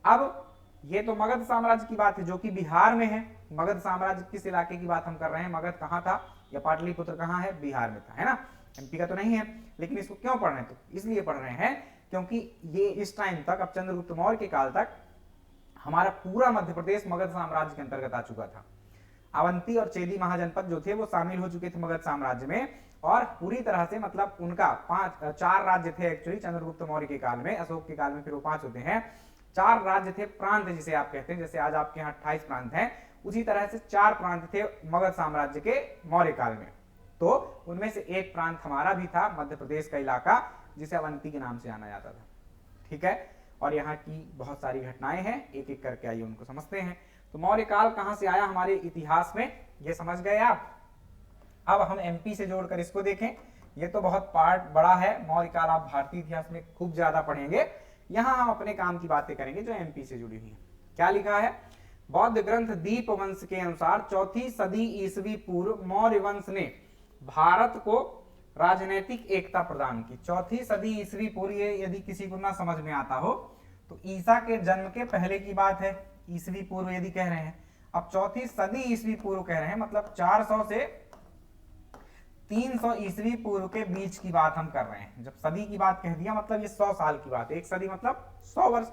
अब ये तो मगध साम्राज्य की बात है, जो कि बिहार में है। मगध साम्राज्य किस इलाके की बात हम कर रहे हैं, मगध कहाँ था या पाटलिपुत्र कहाँ है, बिहार में था, है ना। एमपी का तो नहीं है, लेकिन इसको क्यों पढ़ रहे हैं, तो इसलिए पढ़ रहे हैं क्योंकि ये इस टाइम तक, अब चंद्रगुप्त मौर्य के काल तक हमारा पूरा मध्य प्रदेश मगध साम्राज्य के अंतर्गत आ चुका था। अवंती और चेदी महाजनपद जो थे वो शामिल हो चुके थे मगध साम्राज्य में, और पूरी तरह से मतलब उनका 4 राज्य थे एक्चुअली चंद्रगुप्त मौर्य के काल में। अशोक के काल में फिर वो 5 होते हैं। 4 राज्य थे, प्रांत जिसे आप कहते हैं, जैसे आज आपके यहाँ 28 प्रांत हैं, उसी तरह से 4 प्रांत थे मगध साम्राज्य के मौर्य काल में। तो उनमें से एक प्रांत हमारा भी था, मध्य प्रदेश का इलाका, जिसे अवंती के नाम से जाना जाता था। ठीक है, और यहाँ की बहुत सारी घटनाएं हैं, एक एक करके आइए उनको समझते हैं। तो मौर्य काल कहां से आया हमारे इतिहास में, ये समझ गए आप। अब हम एमपी से जोड़कर इसको देखें। ये तो बहुत पार्ट बड़ा है, मौर्य काल आप भारतीय इतिहास में खूब ज्यादा पढ़ेंगे। यहां हम अपने काम की बातें करेंगे जो एमपी से जुड़ी हुई है। क्या लिखा है? बौद्ध ग्रंथ दीपवंश के अनुसार 4वीं सदी ईसवी पूर्व मौर्य वंश ने भारत को राजनीतिक एकता प्रदान की। 4वीं सदी ईसवी पूर्व, यदि किसी को ना समझ में आता हो तो ईसा के जन्म के पहले की बात है, ईसवी पूर्व यदि कह रहे हैं। अब 4वीं सदी ईसवी पूर्व कह रहे हैं, मतलब 400 से 300 ईसवी पूर्व के बीच की बात हम कर रहे हैं। जब सदी की बात कह दिया मतलब ये 100 साल की बात है। एक सदी मतलब 100 वर्ष।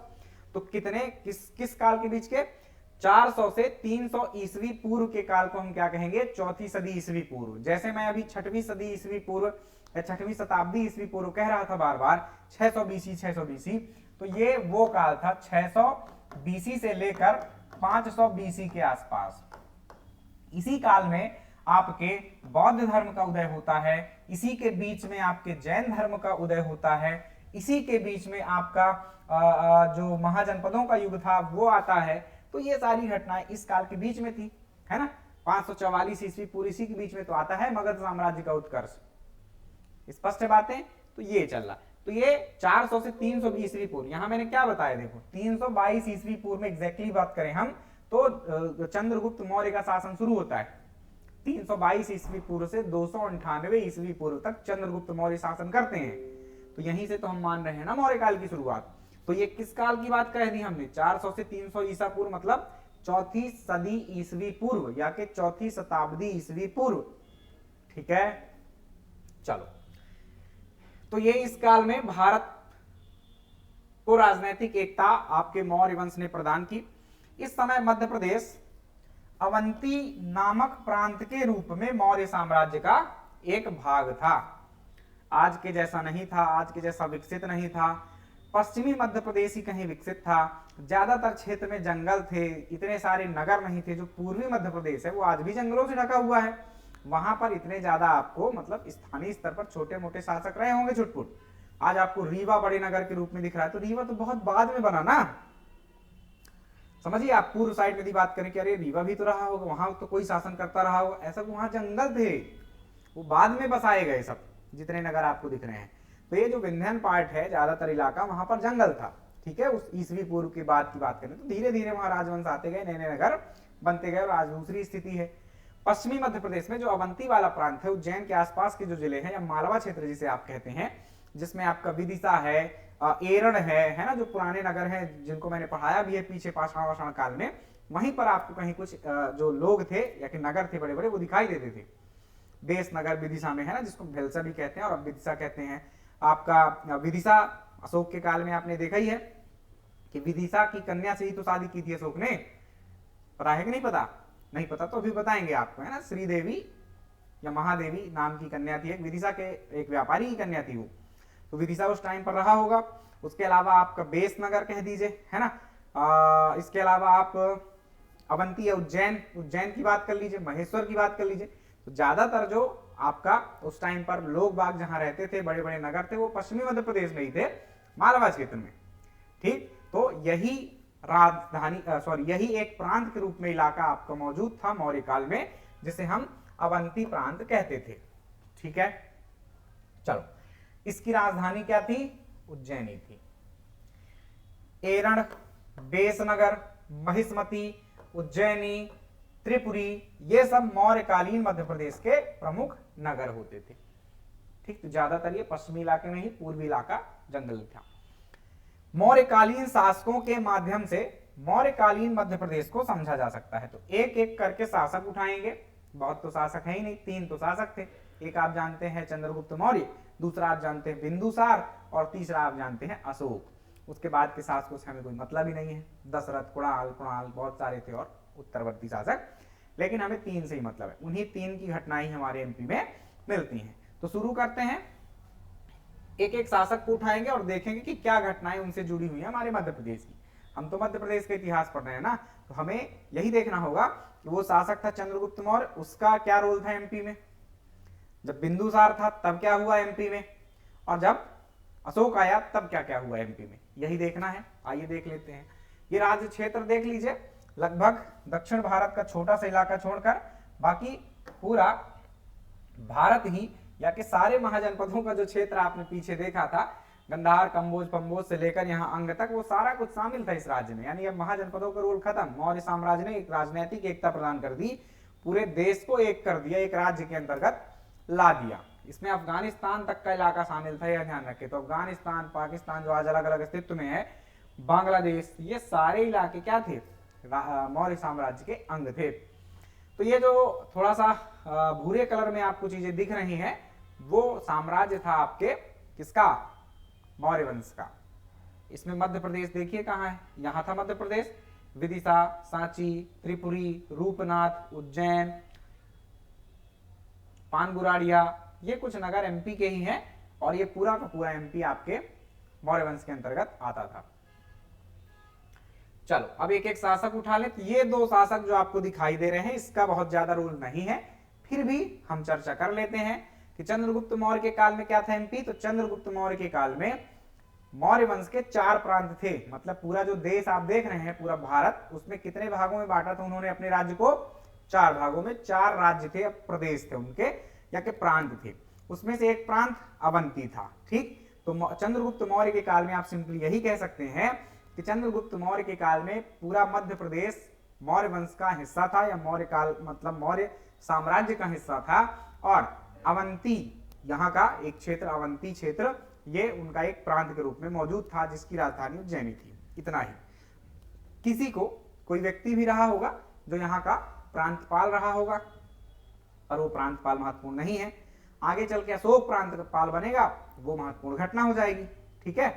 तो कितने किस काल के बीच के? 400 से 300 ईसवी पूर्व के काल को हम क्या कहेंगे? 4वीं सदी ईसवी पूर्व। जैसे मैं अभी 6वीं सदी ईसवी पूर्व या 6वीं शताब्दी ईसवी पूर्व कह रहा था बार बार, 600 बीसी 600 बीसी, तो ये वो काल था 600 बीसी से लेकर 500 बीसी के आसपास। इसी काल में आपके बौद्ध धर्म का उदय होता है, इसी के बीच में आपके जैन धर्म का उदय होता है, इसी के बीच में आपका जो महाजनपदों का युग था वो आता है। तो ये सारी घटनाएं इस काल के बीच में थी, है ना। 544 ईस्वी पूर्व, इसी के बीच में तो आता है मगध साम्राज्य का उत्कर्ष। स्पष्ट है बातें? तो ये चल रहा। तो ये 400 से 300 ईस्वी पूर्व, यहां मैंने क्या बताया देखो, 322 ईस्वी पूर्व में एग्जैक्टली बात करें हम तो चंद्रगुप्त मौर्य का शासन शुरू होता है। 322 ईस्वी पूर्व से 298 ईस्वी पूर्व तक चंद्रगुप्त मौर्य शासन करते हैं। तो यहीं से तो हम मान रहे हैं ना मौर्य काल की शुरुआत। तो ये किस काल की बात कह दी हमने? 400 से 300 ईसा पूर्व, मतलब 4वीं सदी ईसवी पूर्व या कि 4वीं शताब्दी ईसवी पूर्व। ठीक है, चलो। तो ये इस काल में भारत को राजनीतिक एकता आपके मौर्य वंश ने प्रदान की। इस समय मध्य प्रदेश अवंती नामक प्रांत के रूप में मौर्य साम्राज्य का एक भाग था। आज के जैसा नहीं था, आज के जैसा विकसित नहीं था। पश्चिमी मध्य प्रदेश ही कहीं विकसित था। ज्यादातर क्षेत्र में जंगल थे, इतने सारे नगर नहीं थे। जो पूर्वी मध्य प्रदेश है वो आज भी जंगलों से ढका हुआ है। वहां पर इतने ज्यादा आपको मतलब स्थानीय स्तर पर छोटे मोटे शासक रहे होंगे छुटपुट। आज आपको रीवा बड़े नगर के रूप में दिख रहा है, तो रीवा तो बहुत बाद में बना ना। समझिए, आप पूर्व साइड में बात करें कि अरे रीवा भी तो रहा होगा, वहां तो कोई शासन करता रहा होगा, ऐसा वहां जंगल थे, वो बाद में बसाए गए सब जितने नगर आपको दिख रहे हैं। तो ये जो विंध्यन पार्ट है, ज्यादातर इलाका वहां पर जंगल था। ठीक है, उस ईसवी पूर्व के बाद की बात करें तो धीरे धीरे वहां राजवंश आते गए, नए नए नगर बनते गए और आज दूसरी स्थिति है। पश्चिमी मध्य प्रदेश में जो अवंती वाला प्रांत है, उज्जैन के आसपास के जो जिले हैं या मालवा क्षेत्र जिसे आप कहते हैं, जिसमें आपका विदिशा है, एरण है ना, जो पुराने नगर हैं जिनको मैंने पढ़ाया भी है पीछे पाषाण काल में, वहीं पर आपको कहीं कुछ जो लोग थे या कि नगर थे बड़े बड़े वो दिखाई देते थे। देश नगर विदिशा में है ना, जिसको भेलसा भी कहते हैं और अब विदिशा कहते हैं। आपका विदिशा अशोक के काल में आपने देखा ही है कि विदिशा की कन्या से ही तो शादी की थी अशोक ने। पता है कि नहीं पता? नहीं पता तो अभी बताएंगे आपको, है ना। श्रीदेवी या महादेवी नाम की कन्या थी, एक विदिशा के एक व्यापारी की कन्या थी वो। तो विदिशा उस टाइम पर रहा होगा। उसके अलावा आपका बेस नगर कह दीजिए, है ना। इसके अलावा आप अवंती या उज्जैन की बात कर लीजिए, महेश्वर की बात कर लीजिए। तो ज्यादातर जो आपका उस टाइम पर लोग बाग जहां रहते थे, बड़े बड़े नगर थे, वो पश्चिमी मध्य प्रदेश में ही थे, मालवा क्षेत्र में। ठीक, तो यही राजधानी यही एक प्रांत के रूप में इलाका आपका मौजूद था मौर्य काल में, जिसे हम अवंती प्रांत कहते थे। ठीक है, चलो। इसकी राजधानी क्या थी? उज्जैनी थी। एरण, बेसनगर, महिष्मती, उज्जैनी, त्रिपुरी, ये सब मौर्यकालीन मध्य प्रदेश के प्रमुख नगर होते थे। ठीक, तो ज्यादातर ये पश्चिमी इलाके में ही, पूर्वी इलाका जंगल था। मौर्यकालीन शासकों के माध्यम से मौर्यकालीन मध्य प्रदेश को समझा जा सकता है। तो एक एक करके शासक उठाएंगे। बहुत तो शासक है ही नहीं, 3 तो शासक थे। एक आप जानते हैं चंद्रगुप्त मौर्य, दूसरा आप जानते हैं बिंदुसार, और तीसरा आप जानते हैं अशोक। उसके बाद के शासकों से हमें कोई मतलब ही नहीं है, दशरथ, कुणाल बहुत सारे थे और उत्तरवर्ती शासक, लेकिन हमें 3 से ही मतलब है। उन्हीं 3 की घटनाएं हमारे एमपी में मिलती हैं। तो शुरू करते हैं, एक एक शासक को उठाएंगे और देखेंगे कि क्या घटनाएं उनसे जुड़ी हुई है हमारे मध्य प्रदेश की। हम तो मध्य प्रदेश का इतिहास पढ़ रहे हैं ना, तो हमें यही देखना होगा कि वो शासक था चंद्रगुप्त मौर्य, उसका क्या रोल था एमपी में, जब बिंदुसार था तब क्या हुआ एमपी में, और जब अशोक आया तब क्या क्या हुआ एमपी में, यही देखना है। आइए देख लेते हैं। ये राज्य क्षेत्र देख लीजिए, लगभग दक्षिण भारत का छोटा सा इलाका छोड़कर बाकी पूरा भारत ही या के सारे महाजनपदों का जो क्षेत्र आपने पीछे देखा था, गंधार, कंबोज, पंबोज से लेकर यहाँ अंग तक, वो सारा कुछ शामिल था इस राज्य में। यानी अब महाजनपदों का रोल खत्म। मौर्य साम्राज्य ने एक राजनीतिक एकता प्रदान कर दी, पूरे देश को एक कर दिया, एक राज्य के अंतर्गत ला दिया। इसमें अफगानिस्तान तक का इलाका शामिल था, यह ध्यान रखें। तो अफगानिस्तान, पाकिस्तान जो आज अलग अलग अस्तित्व में है, बांग्लादेश, ये सारे इलाके क्या थे, मौर्य साम्राज्य के अंग थे। तो ये जो थोड़ा सा भूरे कलर में आपको चीजें दिख रही हैं, वो साम्राज्य था आपके किसका, मौर्य वंश का। इसमें मध्य प्रदेश देखिए कहां है, यहां था मध्य प्रदेश, विदिशा, सांची, त्रिपुरी, रूपनाथ, उज्जैन, पानगुराड़िया, ये कुछ नगर एमपी के ही हैं, और ये पूरा का पूरा एमपी आपके मौर्य वंश के अंतर्गत आता था। चलो अब एक एक शासक उठा ले। तो ये 2 शासक जो आपको दिखाई दे रहे हैं, इसका बहुत ज्यादा रोल नहीं है, फिर भी हम चर्चा कर लेते हैं कि चंद्रगुप्त मौर्य के काल में क्या था एमपी। तो चंद्रगुप्त मौर्य के काल में मौर्य वंश के 4 प्रांत थे। मतलब पूरा जो देश आप देख रहे हैं, पूरा भारत, उसमें कितने भागों में बांटा था उन्होंने अपने राज्य को, 4 भागों में। 4 राज्य थे, प्रदेश थे उनके, या के प्रांत थे। उसमें से एक प्रांत अवंती था। ठीक, तो चंद्रगुप्त मौर्य के काल में आप सिंपली यही कह सकते हैं कि चंद्रगुप्त मौर्य के काल में पूरा मध्य प्रदेश मौर्य वंश का हिस्सा था, या मौर्य काल मतलब मौर्य साम्राज्य का हिस्सा था। और अवंती, यहाँ का एक क्षेत्र, अवंती क्षेत्र, ये उनका एक प्रांत के रूप में मौजूद था, जिसकी राजधानी उज्जैनी थी। इतना ही। किसी को कोई व्यक्ति भी रहा होगा जो यहाँ का प्रांतपाल रहा होगा, पर वो प्रांतपाल महत्वपूर्ण नहीं है। आगे चल के अशोक प्रांतपाल बनेगा, वो महत्वपूर्ण घटना हो जाएगी। ठीक है,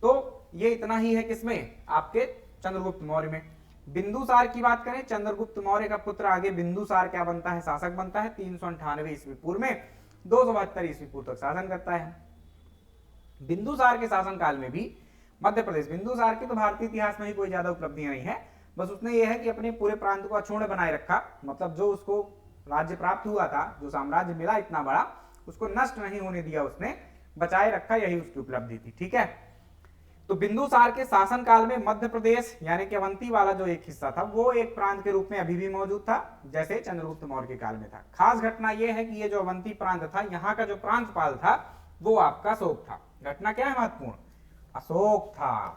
तो ये इतना ही है किसमें, आपके चंद्रगुप्त मौर्य में। बिंदुसार की बात करें, चंद्रगुप्त मौर्य का पुत्र आगे बिंदुसार क्या बनता है, शासक बनता है। 398 ईस्वी पूर्व में 272 ईस्वी पूर्व तक शासन करता है। बिंदुसार के शासनकाल में भी मध्य प्रदेश, बिंदुसार की तो भारतीय इतिहास में ही कोई ज्यादा उपलब्धियां नहीं है, बस उसने ये है कि अपने पूरे प्रांत को अक्षुण्ण बनाए रखा। मतलब जो उसको राज्य प्राप्त हुआ था, जो साम्राज्य मिला इतना बड़ा, उसको नष्ट नहीं होने दिया, उसने बचाए रखा, यही उसकी उपलब्धि थी। ठीक है, तो बिंदुसार के शासनकाल में मध्य प्रदेश यानी कि अवंती वाला जो एक हिस्सा था, वो एक प्रांत के रूप में अभी भी मौजूद था, जैसे चंद्रगुप्त मौर्य के काल में था। खास घटना यह है कि ये जो अवंती प्रांत था, यहाँ का जो प्रांतपाल था वो आपका अशोक था। घटना क्या है महत्वपूर्ण, अशोक था।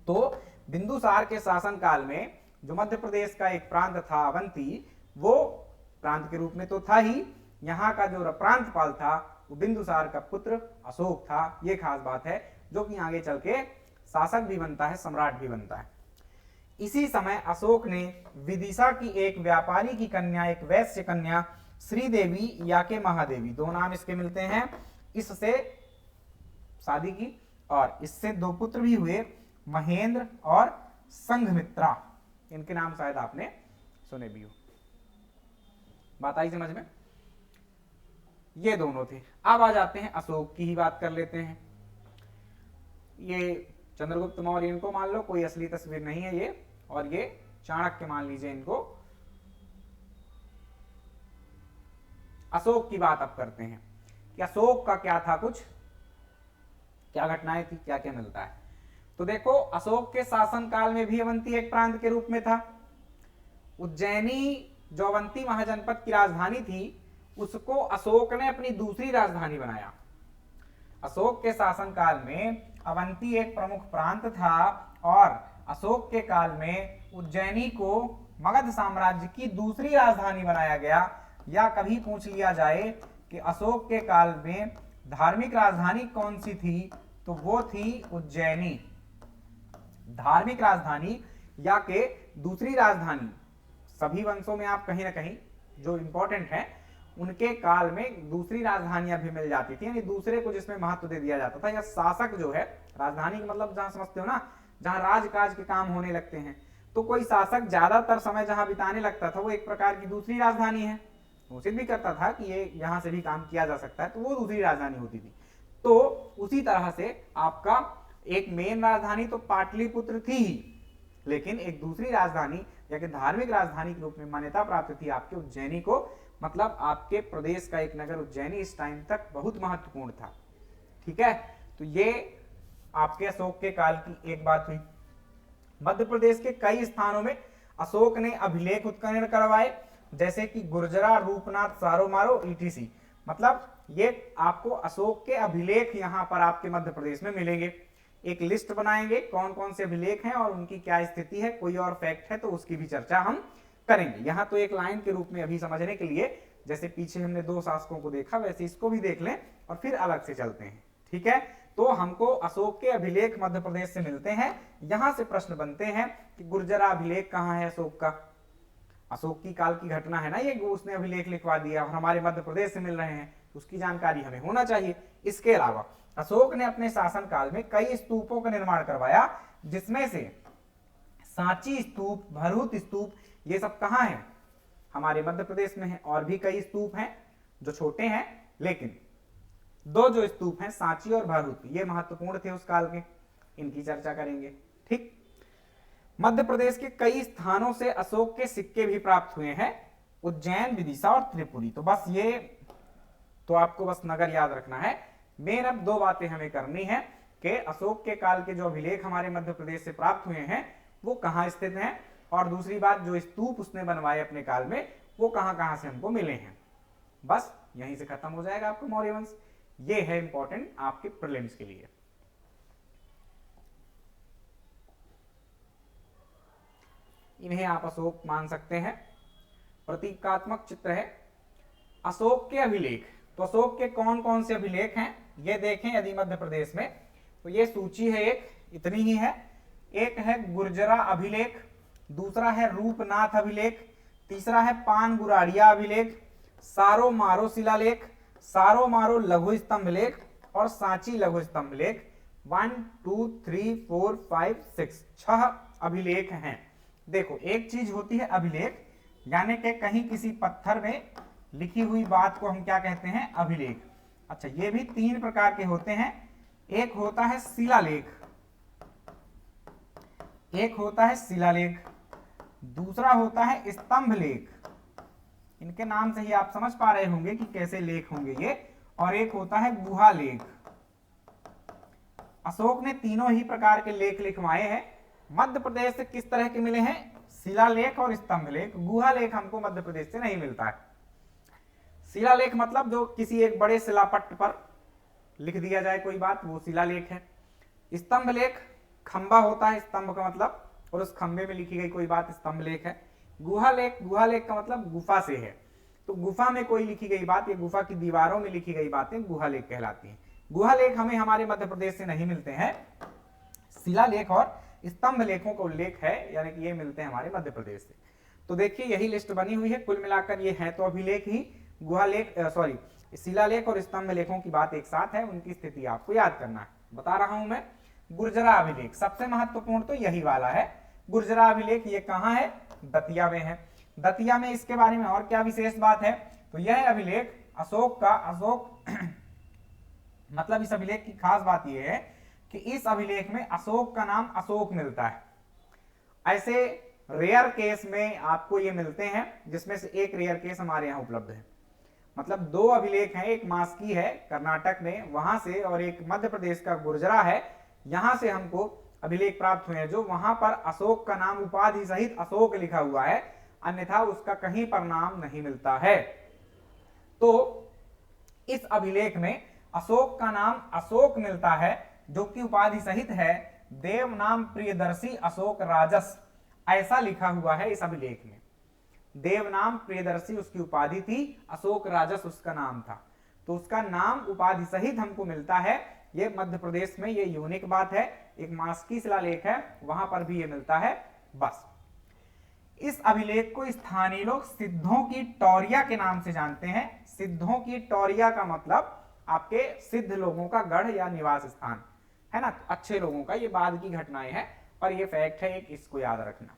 तो बिंदुसार के शासनकाल में जो मध्य प्रदेश का एक प्रांत था अवंती, वो प्रांत के रूप में तो था ही, यहाँ का जो प्रांतपाल था वो बिंदुसार का पुत्र अशोक था। ये खास बात है, जो कि आगे चल के शासक भी बनता है, सम्राट भी बनता है। इसी समय अशोक ने विदिशा की एक व्यापारी की कन्या, एक वैश्य कन्या श्रीदेवी या के महादेवी, 2 नाम इसके मिलते हैं, इससे शादी की, और इससे 2 पुत्र भी हुए, महेंद्र और संघमित्रा। इनके नाम शायद आपने सुने भी हो। बात आई समझ में? ये दोनों थे। अब आ जाते हैं अशोक की ही बात कर लेते हैं। ये चंद्रगुप्त मौर्य, इनको मान लो, कोई असली तस्वीर नहीं है ये, और ये चाणक्य मान लीजिए इनको। अशोक की बात अब करते हैं कि अशोक का क्या था, कुछ क्या घटनाएं थी, क्या क्या मिलता है। तो देखो, अशोक के शासनकाल में भी अवंती एक प्रांत के रूप में था। उज्जैनी जो अवंती महाजनपद की राजधानी थी, उसको अशोक ने अपनी दूसरी राजधानी बनाया। अशोक के शासनकाल में अवंती एक प्रमुख प्रांत था, और अशोक के काल में उज्जैनी को मगध साम्राज्य की दूसरी राजधानी बनाया गया। या कभी पूछ लिया जाए कि अशोक के काल में धार्मिक राजधानी कौन सी थी, तो वो थी उज्जैनी। धार्मिक राजधानी या के दूसरी राजधानी, सभी वंशों में आप कहीं ना कहीं जो इंपॉर्टेंट है उनके काल में दूसरी राजधानियां भी मिल जाती थी, यानी दूसरे को जिसमें महत्व दे दिया जाता था, या शासक जो है, राजधानी का मतलब जहां समझते हो ना, जहां राजकाज के काम होने लगते हैं, तो कोई शासक ज्यादातर समय जहां बिताने लगता था वो एक प्रकार की दूसरी राजधानी है, घोषित भी करता था कि ये यहां से भी काम किया जा सकता है, तो वो दूसरी राजधानी होती थी। तो उसी तरह से आपका एक मेन राजधानी तो पाटलिपुत्र थी ही, लेकिन एक दूसरी राजधानी या कि धार्मिक राजधानी के रूप में मान्यता प्राप्त थी आपके उज्जैनी को, मतलब आपके प्रदेश का एक नगर उज्जैनी इस टाइम तक बहुत महत्वपूर्ण था। ठीक है, तो ये आपके अशोक के काल की एक बात हुई। मध्य प्रदेश के कई स्थानों में अशोक ने अभिलेख उत्खनन करवाए, जैसे कि गुर्जरा, रूपनाथ, सारोमारो, ईटीसी। मतलब ये आपको अशोक के अभिलेख यहां पर आपके मध्य प्रदेश में मिलेंगे। एक लिस्ट बनाएंगे कौन कौन से अभिलेख हैं और उनकी क्या स्थिति है, कोई और फैक्ट है तो उसकी भी चर्चा हम करेंगे। यहां तो एक लाइन के रूप में अभी समझने के लिए, जैसे पीछे हमने 2 शासकों को देखा वैसे इसको भी देख लें और फिर अलग से चलते हैं। ठीक है, तो हमको अशोक के अभिलेख मध्य प्रदेश से मिलते हैं। यहां से प्रश्न बनते हैं कि गुर्जरा अभिलेख कहां है अशोक का, अशोक की काल की घटना है ना ये, उसने अभिलेख लिखवा दिया और हमारे मध्य प्रदेश से मिल रहे हैं, उसकी जानकारी हमें होना चाहिए। इसके अलावा अशोक ने अपने शासन काल में कई स्तूपों का निर्माण करवाया, जिसमें से सांची स्तूप, भरहुत स्तूप, ये सब कहां है, हमारे मध्य प्रदेश में है। और भी कई स्तूप हैं जो छोटे हैं, लेकिन 2 जो स्तूप हैं सांची और भरहुत, ये महत्वपूर्ण थे उस काल के, इनकी चर्चा करेंगे। ठीक, मध्य प्रदेश के कई स्थानों से अशोक के सिक्के भी प्राप्त हुए हैं, उज्जैन, विदिशा और त्रिपुरी। तो बस ये तो आपको बस नगर याद रखना है। मेन अब 2 बातें हमें करनी है कि अशोक के काल के जो अभिलेख हमारे मध्य प्रदेश से प्राप्त हुए हैं वो कहां स्थित हैं, और दूसरी बात जो स्तूप उसने बनवाए अपने काल में वो कहां कहां से हमको मिले हैं। बस यहीं से खत्म हो जाएगा आपका मौर्य वंश। ये है इंपॉर्टेंट आपके प्रीलिम्स के लिए। इन्हें आप अशोक मान सकते हैं, प्रतीकात्मक चित्र है। अशोक के अभिलेख, तो अशोक के कौन कौन से अभिलेख हैं ये देखें यदि मध्य प्रदेश में, तो ये सूची है, एक इतनी ही है। एक है गुर्जरा अभिलेख, दूसरा है रूपनाथ अभिलेख, तीसरा है पानगुराड़िया अभिलेख, सारो मारो शिलालेख, सारो मारो लघु स्तंभ लेख और सांची लघु स्तंभ लेख। 1 2 3 4 5 6 6 अभिलेख हैं। देखो एक चीज होती है अभिलेख, यानी कि कहीं किसी पत्थर में लिखी हुई बात को हम क्या कहते हैं, अभिलेख। अच्छा, ये भी 3 प्रकार के होते हैं। एक होता है शिलालेख, एक होता है शिलालेख, दूसरा होता है स्तंभ लेख, इनके नाम से ही आप समझ पा रहे होंगे कि कैसे लेख होंगे ये, और एक होता है गुहा लेख। अशोक ने तीनों ही प्रकार के लेख लिखवाए हैं। मध्य प्रदेश से किस तरह के मिले हैं, शिलालेख और स्तंभ लेख। गुहा लेख हमको मध्य प्रदेश से नहीं मिलता है। शिलालेख मतलब जो किसी एक बड़े शिलापट्ट पर लिख दिया जाए कोई बात, वो शिलालेख है। स्तंभ लेख खंबा होता है, स्तंभ का मतलब, और उस खंबे में लिखी गई कोई बात स्तंभ लेख है। गुहा लेख का मतलब गुफा से है, तो गुफा में कोई लिखी गई बात, ये गुफा की दीवारों में लिखी गई बातें गुहा लेख कहलाती हैं। गुहा लेख हमें हमारे मध्य प्रदेश से नहीं मिलते हैं। शिलालेख और स्तंभ लेखों का उल्लेख है, यानी कि ये मिलते हैं हमारे मध्य प्रदेश से। तो देखिए यही लिस्ट बनी हुई है, कुल मिलाकर ये है तो अभिलेख ही, गुहा लेख सॉरी शिलालेख और स्तंभ लेखों की बात एक साथ है, उनकी स्थिति आपको याद करना है। बता रहा हूं मैं, गुर्जरा अभिलेख सबसे महत्वपूर्ण तो यही वाला है। गुर्जरा अभिलेख ये कहां है, दतिया में है। दतिया में इसके बारे में और क्या विशेष बात है, तो यह अभिलेख अशोक का, अशोक मतलब इस अभिलेख की खास बात यह है कि इस अभिलेख में अशोक का नाम अशोक मिलता है। ऐसे रेयर केस में आपको ये मिलते हैं, जिसमें से एक रेयर केस हमारे यहाँ उपलब्ध है। मतलब 2 अभिलेख हैं, एक मास्की है कर्नाटक में वहां से, और एक मध्य प्रदेश का गुर्जरा है, यहां से हमको अभिलेख प्राप्त हुए हैं, जो वहां पर अशोक का नाम उपाधि सहित अशोक लिखा हुआ है, अन्यथा उसका कहीं पर नाम नहीं मिलता है। तो इस अभिलेख में अशोक का नाम अशोक मिलता है, जो कि उपाधि सहित है, देव नाम प्रियदर्शी अशोक राजस, ऐसा लिखा हुआ है इस अभिलेख में। देव नाम प्रियदर्शी उसकी उपाधि थी, अशोक राजस उसका नाम था, तो उसका नाम उपाधि सहित हमको मिलता है। ये मध्य प्रदेश में ये यूनिक बात है। एक मास्की शिलालेख है, वहां पर भी ये मिलता है। बस इस अभिलेख को स्थानीय लोग सिद्धों की टौरिया के नाम से जानते हैं। सिद्धों की टौरिया का मतलब आपके सिद्ध लोगों का गढ़ या निवास स्थान है ना, अच्छे लोगों का। ये बाद की घटनाएं हैं और ये फैक्ट है एक, इसको याद रखना।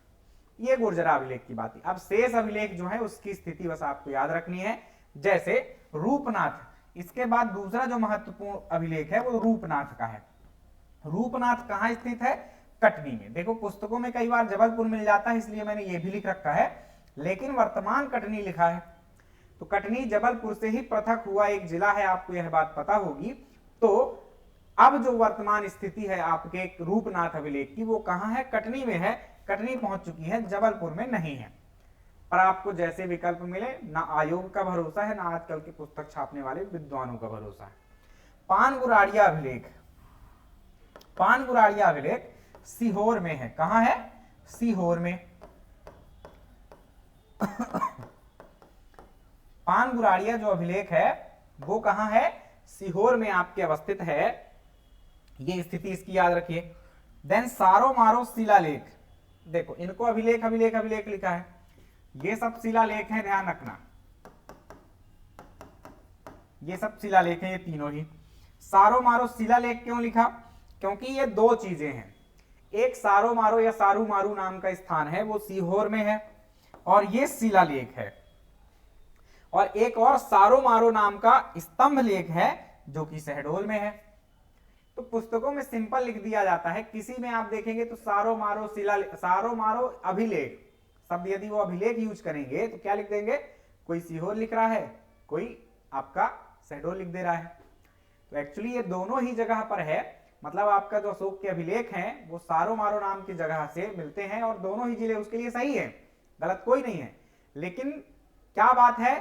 ये गुर्जरा अभिलेख की बात है। अब शेष अभिलेख जो है उसकी स्थिति बस आपको याद रखनी है। जैसे रूपनाथ, इसके बाद दूसरा जो महत्वपूर्ण अभिलेख है वो रूपनाथ का है। रूपनाथ कहां स्थित है? कटनी में। देखो पुस्तकों में कई बार जबलपुर मिल जाता है इसलिए मैंने ये भी लिख रखा है, लेकिन वर्तमान कटनी लिखा है। तो कटनी जबलपुर से ही पृथक हुआ एक जिला है, आपको यह बात पता होगी। तो अब जो वर्तमान स्थिति है आपके रूपनाथ अभिलेख की वो कहां है? कटनी में है। कटनी पहुंच चुकी है, जबलपुर में नहीं है। पर आपको जैसे विकल्प मिले, ना आयोग का भरोसा है ना आजकल के पुस्तक छापने वाले विद्वानों का भरोसा है। पानगुराड़िया अभिलेख, पानगुराड़िया अभिलेख सीहोर में है। कहां है? सीहोर में। पानगुराड़िया जो अभिलेख है वो कहां है? सीहोर में आपके अवस्थित है। ये स्थिति इसकी याद रखिए। देन सारो मारो शिलालेख, देखो इनको अभिलेख अभिलेख अभिलेख लिखा है, ये सब शिलालेख हैं, ध्यान रखना। ये सब शिलालेख हैं, ये तीनों ही। सारो मारो शिलालेख क्यों लिखा? क्योंकि ये दो चीजें हैं। एक सारो मारो या सारू मारू नाम का स्थान है, वो सीहोर में है और ये शिलालेख है। और एक और सारो मारो नाम का स्तंभ लेख है जो कि शहडोल में है। तो पुस्तकों में सिंपल लिख दिया जाता है, किसी में आप देखेंगे तो सारो मारो सारो मारो अभिलेख शब्द यदि वो अभिलेख यूज करेंगे तो क्या लिख देंगे? कोई सीहोर लिख रहा है, कोई आपका शहडोल लिख दे रहा है। तो एक्चुअली ये दोनों ही जगह पर है, मतलब आपका जो अशोक के अभिलेख हैं वो सारो मारो नाम की जगह से मिलते हैं और दोनों ही जिले उसके लिए सही है, गलत कोई नहीं है। लेकिन क्या बात है,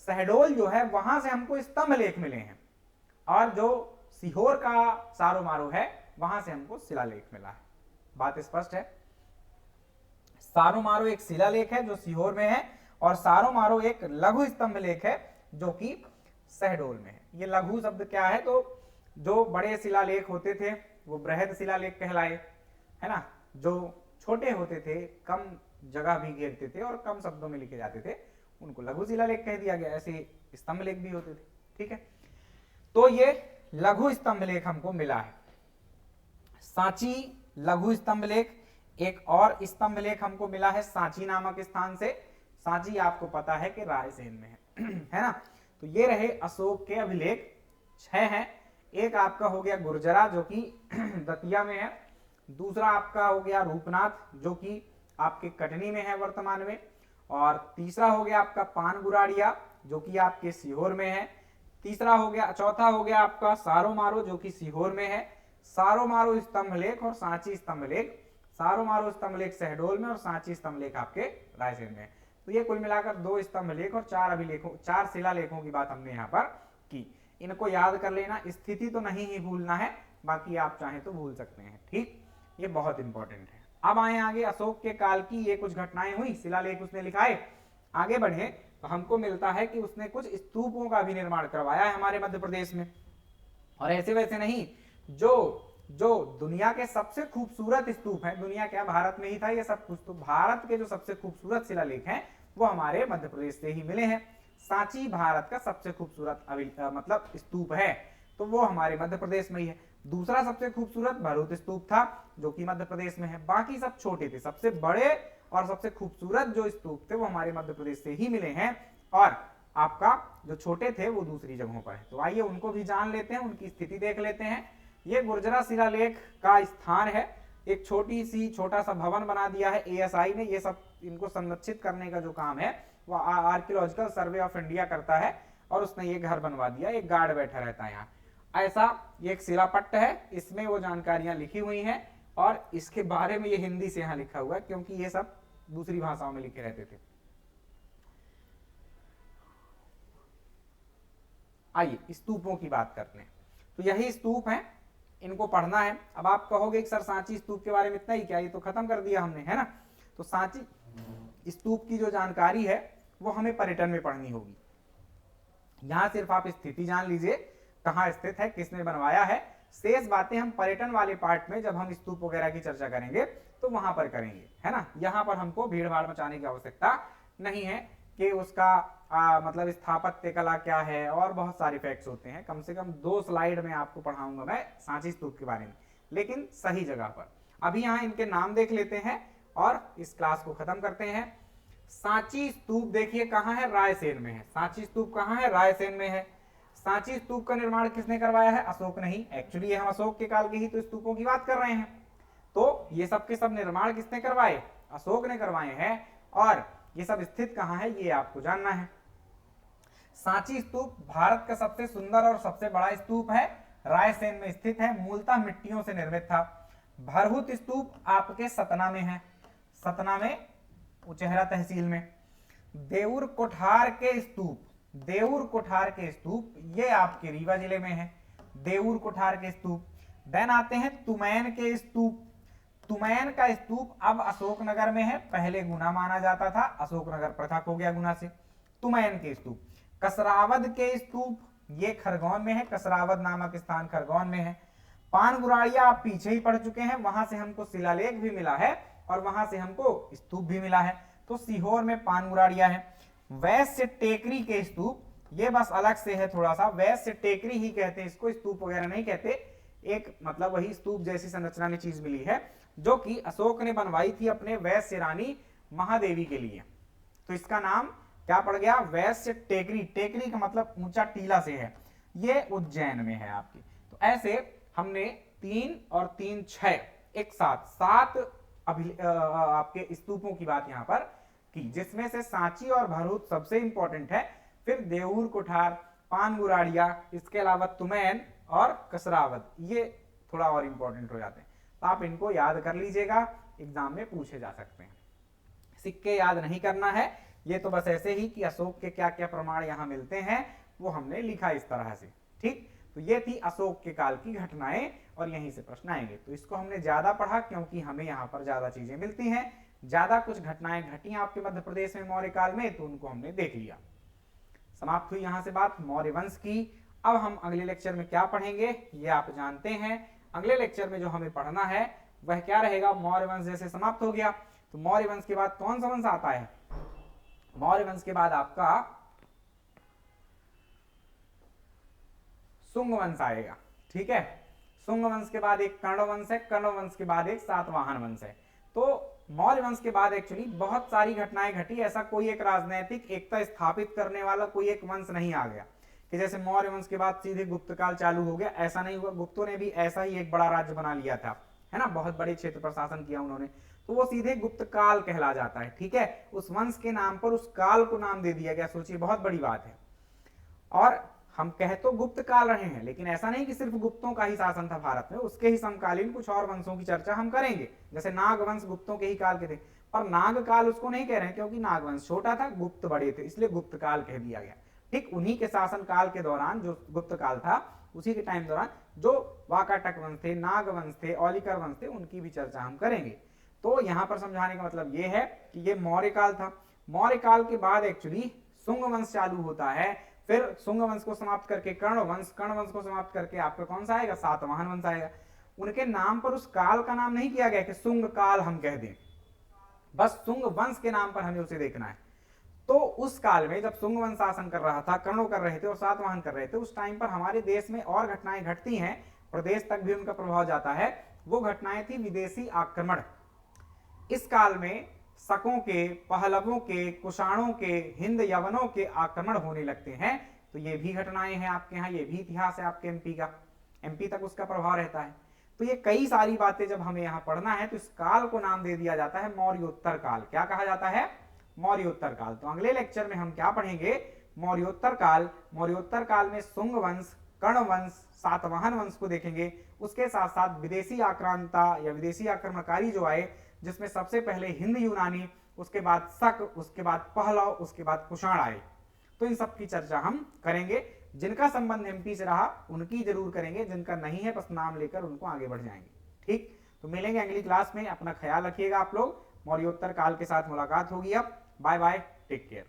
शहडोल जो है वहां से हमको स्तंभ लेख मिले हैं और जो सीहोर का सारो मारो है वहां से हमको शिलालेख मिला है। बात स्पष्ट है। सारो मारो एक शिलालेख है जो सीहोर में है और सारो मारो एक लघु स्तंभ लेख है जो कि शहडोल में है। ये लघु शब्द क्या है? तो जो बड़े शिलालेख होते थे वो बृहद शिलालेख कहलाए, है ना। जो छोटे होते थे, कम जगह भी घेरते थे और कम शब्दों में लिखे जाते थे, उनको लघु शिलालेख कह दिया गया। ऐसे स्तंभ लेख भी होते थे, ठीक है। तो ये लघु स्तंभ लेख हमको मिला है। सांची लघु स्तंभ लेख, एक और स्तंभ लेख हमको मिला है सांची नामक स्थान से। सांची आपको पता है कि रायसेन में है ना। तो ये रहे अशोक के अभिलेख, 6 हैं। एक आपका हो गया गुर्जरा जो कि दतिया में है, दूसरा आपका हो गया रूपनाथ जो कि आपके कटनी में है वर्तमान में, और तीसरा हो गया आपका पानगुराड़िया जो कि आपके सीहोर में है, तीसरा हो गया, चौथा हो गया आपका सारो मारो जो कि सीहोर में है, सारो मारो स्तंभ लेख और सांची स्तंभ लेख। सारो मारो स्तंभ लेख शहडोल में और सांची स्तंभ लेख आपके रायसेन में। तो ये कुल मिलाकर 2 स्तंभ लेख और 4 अभिलेखों, 4 शिलालेखों की बात हमने यहाँ पर की। इनको याद कर लेना, स्थिति तो नहीं ही भूलना है, बाकी आप चाहें तो भूल सकते हैं, ठीक। ये बहुत इंपॉर्टेंट है। अब आए आगे, अशोक के काल की ये कुछ घटनाएं हुई, शिलालेख उसने लिखाए। आगे बढ़े तो हमको मिलता है कि उसने कुछ स्तूपों का भी निर्माण करवाया है हमारे मध्य प्रदेश में। और ऐसे वैसे नहीं, जो दुनिया के सबसे खूबसूरत स्तूप है, दुनिया क्या भारत में ही था ये सब कुछ, तो भारत के जो सबसे खूबसूरत शिलालेख हैं वो हमारे मध्य प्रदेश से ही मिले हैं। सांची भारत का सबसे खूबसूरत मतलब स्तूप है, तो वो हमारे मध्य प्रदेश में ही है। दूसरा सबसे खूबसूरत भरूच स्तूप था जो कि मध्य प्रदेश में है। बाकी सब छोटे थे। सबसे बड़े और सबसे खूबसूरत जो स्तूप थे वो हमारे मध्य प्रदेश से ही मिले हैं, और आपका जो छोटे थे वो दूसरी जगहों पर है। तो आइए उनको भी जान लेते हैं, उनकी स्थिति देख लेते हैं। ये गुर्जरा शिलालेख का स्थान है। एक छोटा सा भवन बना दिया है ASI ने। ये सब इनको संरक्षित करने का जो काम है वो आर्कियोलॉजिकल सर्वे ऑफ इंडिया करता है, और उसने ये घर बनवा दिया, एक गार्ड बैठा रहता है यहाँ। ऐसा ये एक शिलापट्ट है, इसमें वो जानकारियां लिखी हुई हैं, और इसके बारे में ये हिंदी से यहाँ लिखा हुआ है क्योंकि ये सब दूसरी भाषाओं में लिखे रहते थे। आइए स्तूपों की बात करते हैं। तो यही स्तूप हैं, इनको पढ़ना है। अब आप कहोगे कि सर सांची स्तूप के बारे में इतना ही क्या, ये तो खत्म कर दिया हमने, है ना। तो सांची स्तूप की जो जानकारी है वो हमें पर्यटन में पढ़नी होगी। यहां सिर्फ आप स्थिति जान लीजिए, कहां स्थित है, किसने बनवाया है। शेष बातें हम पर्यटन वाले पार्ट में जब हम स्तूप वगैरह की चर्चा करेंगे तो वहां पर करेंगे, है ना। यहां पर हमको भीड़ भाड़ मचाने की आवश्यकता नहीं है कि उसका मतलब स्थापत्य कला क्या है, और बहुत सारे फैक्ट्स होते हैं। कम से कम 2 स्लाइड में आपको पढ़ाऊंगा मैं सांची स्तूप के बारे में, लेकिन सही जगह पर। अभी यहाँ इनके नाम देख लेते हैं और इस क्लास को खत्म करते हैं। सांची स्तूप देखिए कहाँ है, रायसेन में है। सांची स्तूप कहाँ है, रायसेन में है। सांची स्तूप का निर्माण किसने करवाया है, अशोक ने ही। एक्चुअली ये हम अशोक के काल के ही तो स्तूपों की बात कर रहे हैं, तो ये सब के सब निर्माण किसने करवाए, अशोक ने करवाए हैं। और ये सब स्थित कहाँ है ये आपको जानना है। सांची स्तूप भारत का सबसे सुंदर और सबसे बड़ा स्तूप है, रायसेन में स्थित है, मूलतः मिट्टियों से निर्मित था। भरहुत स्तूप आपके सतना में है, सतना में उचेहरा तहसील में। देऊर कोठार के स्तूप, देऊर कोठार के स्तूप ये आपके रीवा जिले में है, देऊर कोठार के स्तूप। देन आते हैं तुमैन के स्तूप। तुमैन का स्तूप अब अशोकनगर में है, पहले गुना माना जाता था, अशोकनगर पृथक हो गया गुना से। तुमैन के स्तूप। कसरावद के स्तूप ये खरगोन में है, कसरावद नामक स्थान खरगोन में है। पानगुराड़िया आप पीछे ही पढ़ चुके हैं, वहां से हमको शिलालेख भी मिला है और वहां से हमको स्तूप भी मिला है, तो सीहोर में पानगुराड़िया है। वैश्य टेकरी के स्तूप ये बस अलग से है थोड़ा सा, वैश्य टेकरी ही कहते हैं इसको, स्तूप वगैरह नहीं कहते। एक मतलब वही स्तूप जैसी संरचना में चीज मिली है जो कि अशोक ने बनवाई थी अपने वैश्य रानी महादेवी के लिए, तो इसका नाम क्या पड़ गया, वैश्य टेकरी। टेकरी का मतलब ऊंचा टीला से है, ये उज्जैन में है आपकी। तो ऐसे हमने 3 और 3 6 एक साथ 7 आपके स्तूपों की बात यहां पर की, जिसमें से सांची और भरूच सबसे इंपॉर्टेंट है, फिर देऊर कोठार, पानगुराड़िया, इसके अलावा तुमैन और कसरावद ये थोड़ा और इंपॉर्टेंट हो जाते हैं, तो आप इनको याद कर लीजिएगा, एग्जाम में पूछे जा सकते हैं। सिक्के याद नहीं करना है, ये तो बस ऐसे ही कि अशोक के क्या क्या प्रमाण यहां मिलते हैं वो हमने लिखा इस तरह से, ठीक। तो ये थी अशोक के काल की घटनाएं और यहीं से प्रश्न आएंगे। तो इसको हमने ज्यादा पढ़ा क्योंकि हमें यहाँ पर ज्यादा चीजें मिलती हैं, ज्यादा कुछ घटनाएं घटी आपके मध्य प्रदेश में मौर्य काल में, तो उनको हमने देख लिया। समाप्त हुई यहां से बात मौर्य वंश की। अब हम अगले लेक्चर में क्या पढ़ेंगे ये आप जानते हैं। अगले लेक्चर में जो हमें पढ़ना है वह क्या रहेगा, मौर्य वंश जैसे समाप्त हो गया तो मौर्य वंश के बाद कौन सा वंश आता है, मौर्य वंश के बाद आपका शुंग वंश आएगा, ठीक है। शुंग वंश के बाद एक कर्ण वंश है, कर्ण वंश के बाद एक सातवाहन वंश है। तो मौर्य वंश के बाद एक्चुअली बहुत सारी घटनाएं घटी, ऐसा कोई एक राजनीतिक एकता स्थापित करने वाला कोई एक वंश नहीं आ गया कि जैसे मौर्य वंश के बाद सीधे गुप्त काल चालू हो गया, ऐसा नहीं हुआ। गुप्तों ने भी ऐसा ही एक बड़ा राज्य बना लिया था, है ना, बहुत बड़े क्षेत्र पर शासन किया उन्होंने, तो वो सीधे गुप्त काल कहला जाता है, ठीक है। उस वंश के नाम पर उस काल को नाम दे दिया गया, सोचिए बहुत बड़ी बात है। और हम कह तो गुप्त काल रहे हैं, लेकिन ऐसा नहीं कि सिर्फ गुप्तों का ही शासन था भारत में, उसके ही समकालीन कुछ और वंशों की चर्चा हम करेंगे। जैसे नाग वंश गुप्तों के ही काल के थे, पर नाग काल उसको नहीं कह रहे हैं क्योंकि नाग वंश छोटा था, गुप्त बड़े थे, इसलिए गुप्त काल कह दिया गया। ठीक उन्हीं के शासन काल के दौरान जो गुप्त काल था, उसी के टाइम दौरान जो वाकाटक वंश थे, नाग वंश थे, औलिकर वंश थे, उनकी भी चर्चा हम करेंगे। तो यहां पर समझाने का मतलब यह है कि ये मौर्य काल था। मौर्य काल के बाद एक्चुअली शुंग वंश चालू होता है, फिर शुंग वंश को समाप्त करके कर्ण वंश, कर्ण वंश को समाप्त करके आपका कौन सा आएगा, सातवाहन वंश आएगा। उनके नाम पर उस काल का नाम नहीं किया गया कि शुंग काल हम कह दें, बस शुंग वंश के नाम पर हमें उसे देखना है। तो उस काल में जब शुंग वंश शासन कर रहा था, कर्ण कर रहे थे और सातवाहन कर रहे थे, उस टाइम पर हमारे देश में और घटनाएं घटती हैं, प्रदेश तक भी उनका प्रभाव जाता है। वो घटनाएं थी विदेशी आक्रमण। इस काल में शकों के, पहलवों के, कुषाणों के, हिंद यवनों के आक्रमण होने लगते हैं। तो ये भी घटनाएं हैं आपके यहाँ, ये भी इतिहास है आपके एमपी का, एमपी तक उसका प्रभाव रहता है। तो ये कई सारी बातें जब हमें यहाँ पढ़ना है तो इस काल को नाम दे दिया जाता है मौर्योत्तर काल। क्या कहा जाता है, मौर्योत्तर काल। तो अगले लेक्चर में हम क्या पढ़ेंगे, मौर्योत्तर काल। मौर्योत्तर काल में शुंग वंश, कर्ण वंश, सातवाहन वंश को देखेंगे। उसके साथ साथ विदेशी आक्रांता या विदेशी आक्रमणकारी जो आए, जिसमें सबसे पहले हिंद यूनानी, उसके बाद शक, उसके बाद पहलव, उसके बाद कुषाण आए। तो इन सब की चर्चा हम करेंगे। जिनका संबंध एमपी से रहा उनकी जरूर करेंगे, जिनका नहीं है बस नाम लेकर उनको आगे बढ़ जाएंगे। ठीक, तो मिलेंगे अगली क्लास में। अपना ख्याल रखिएगा आप लोग। मौर्योत्तर काल के साथ मुलाकात होगी अब। Bye bye, take care.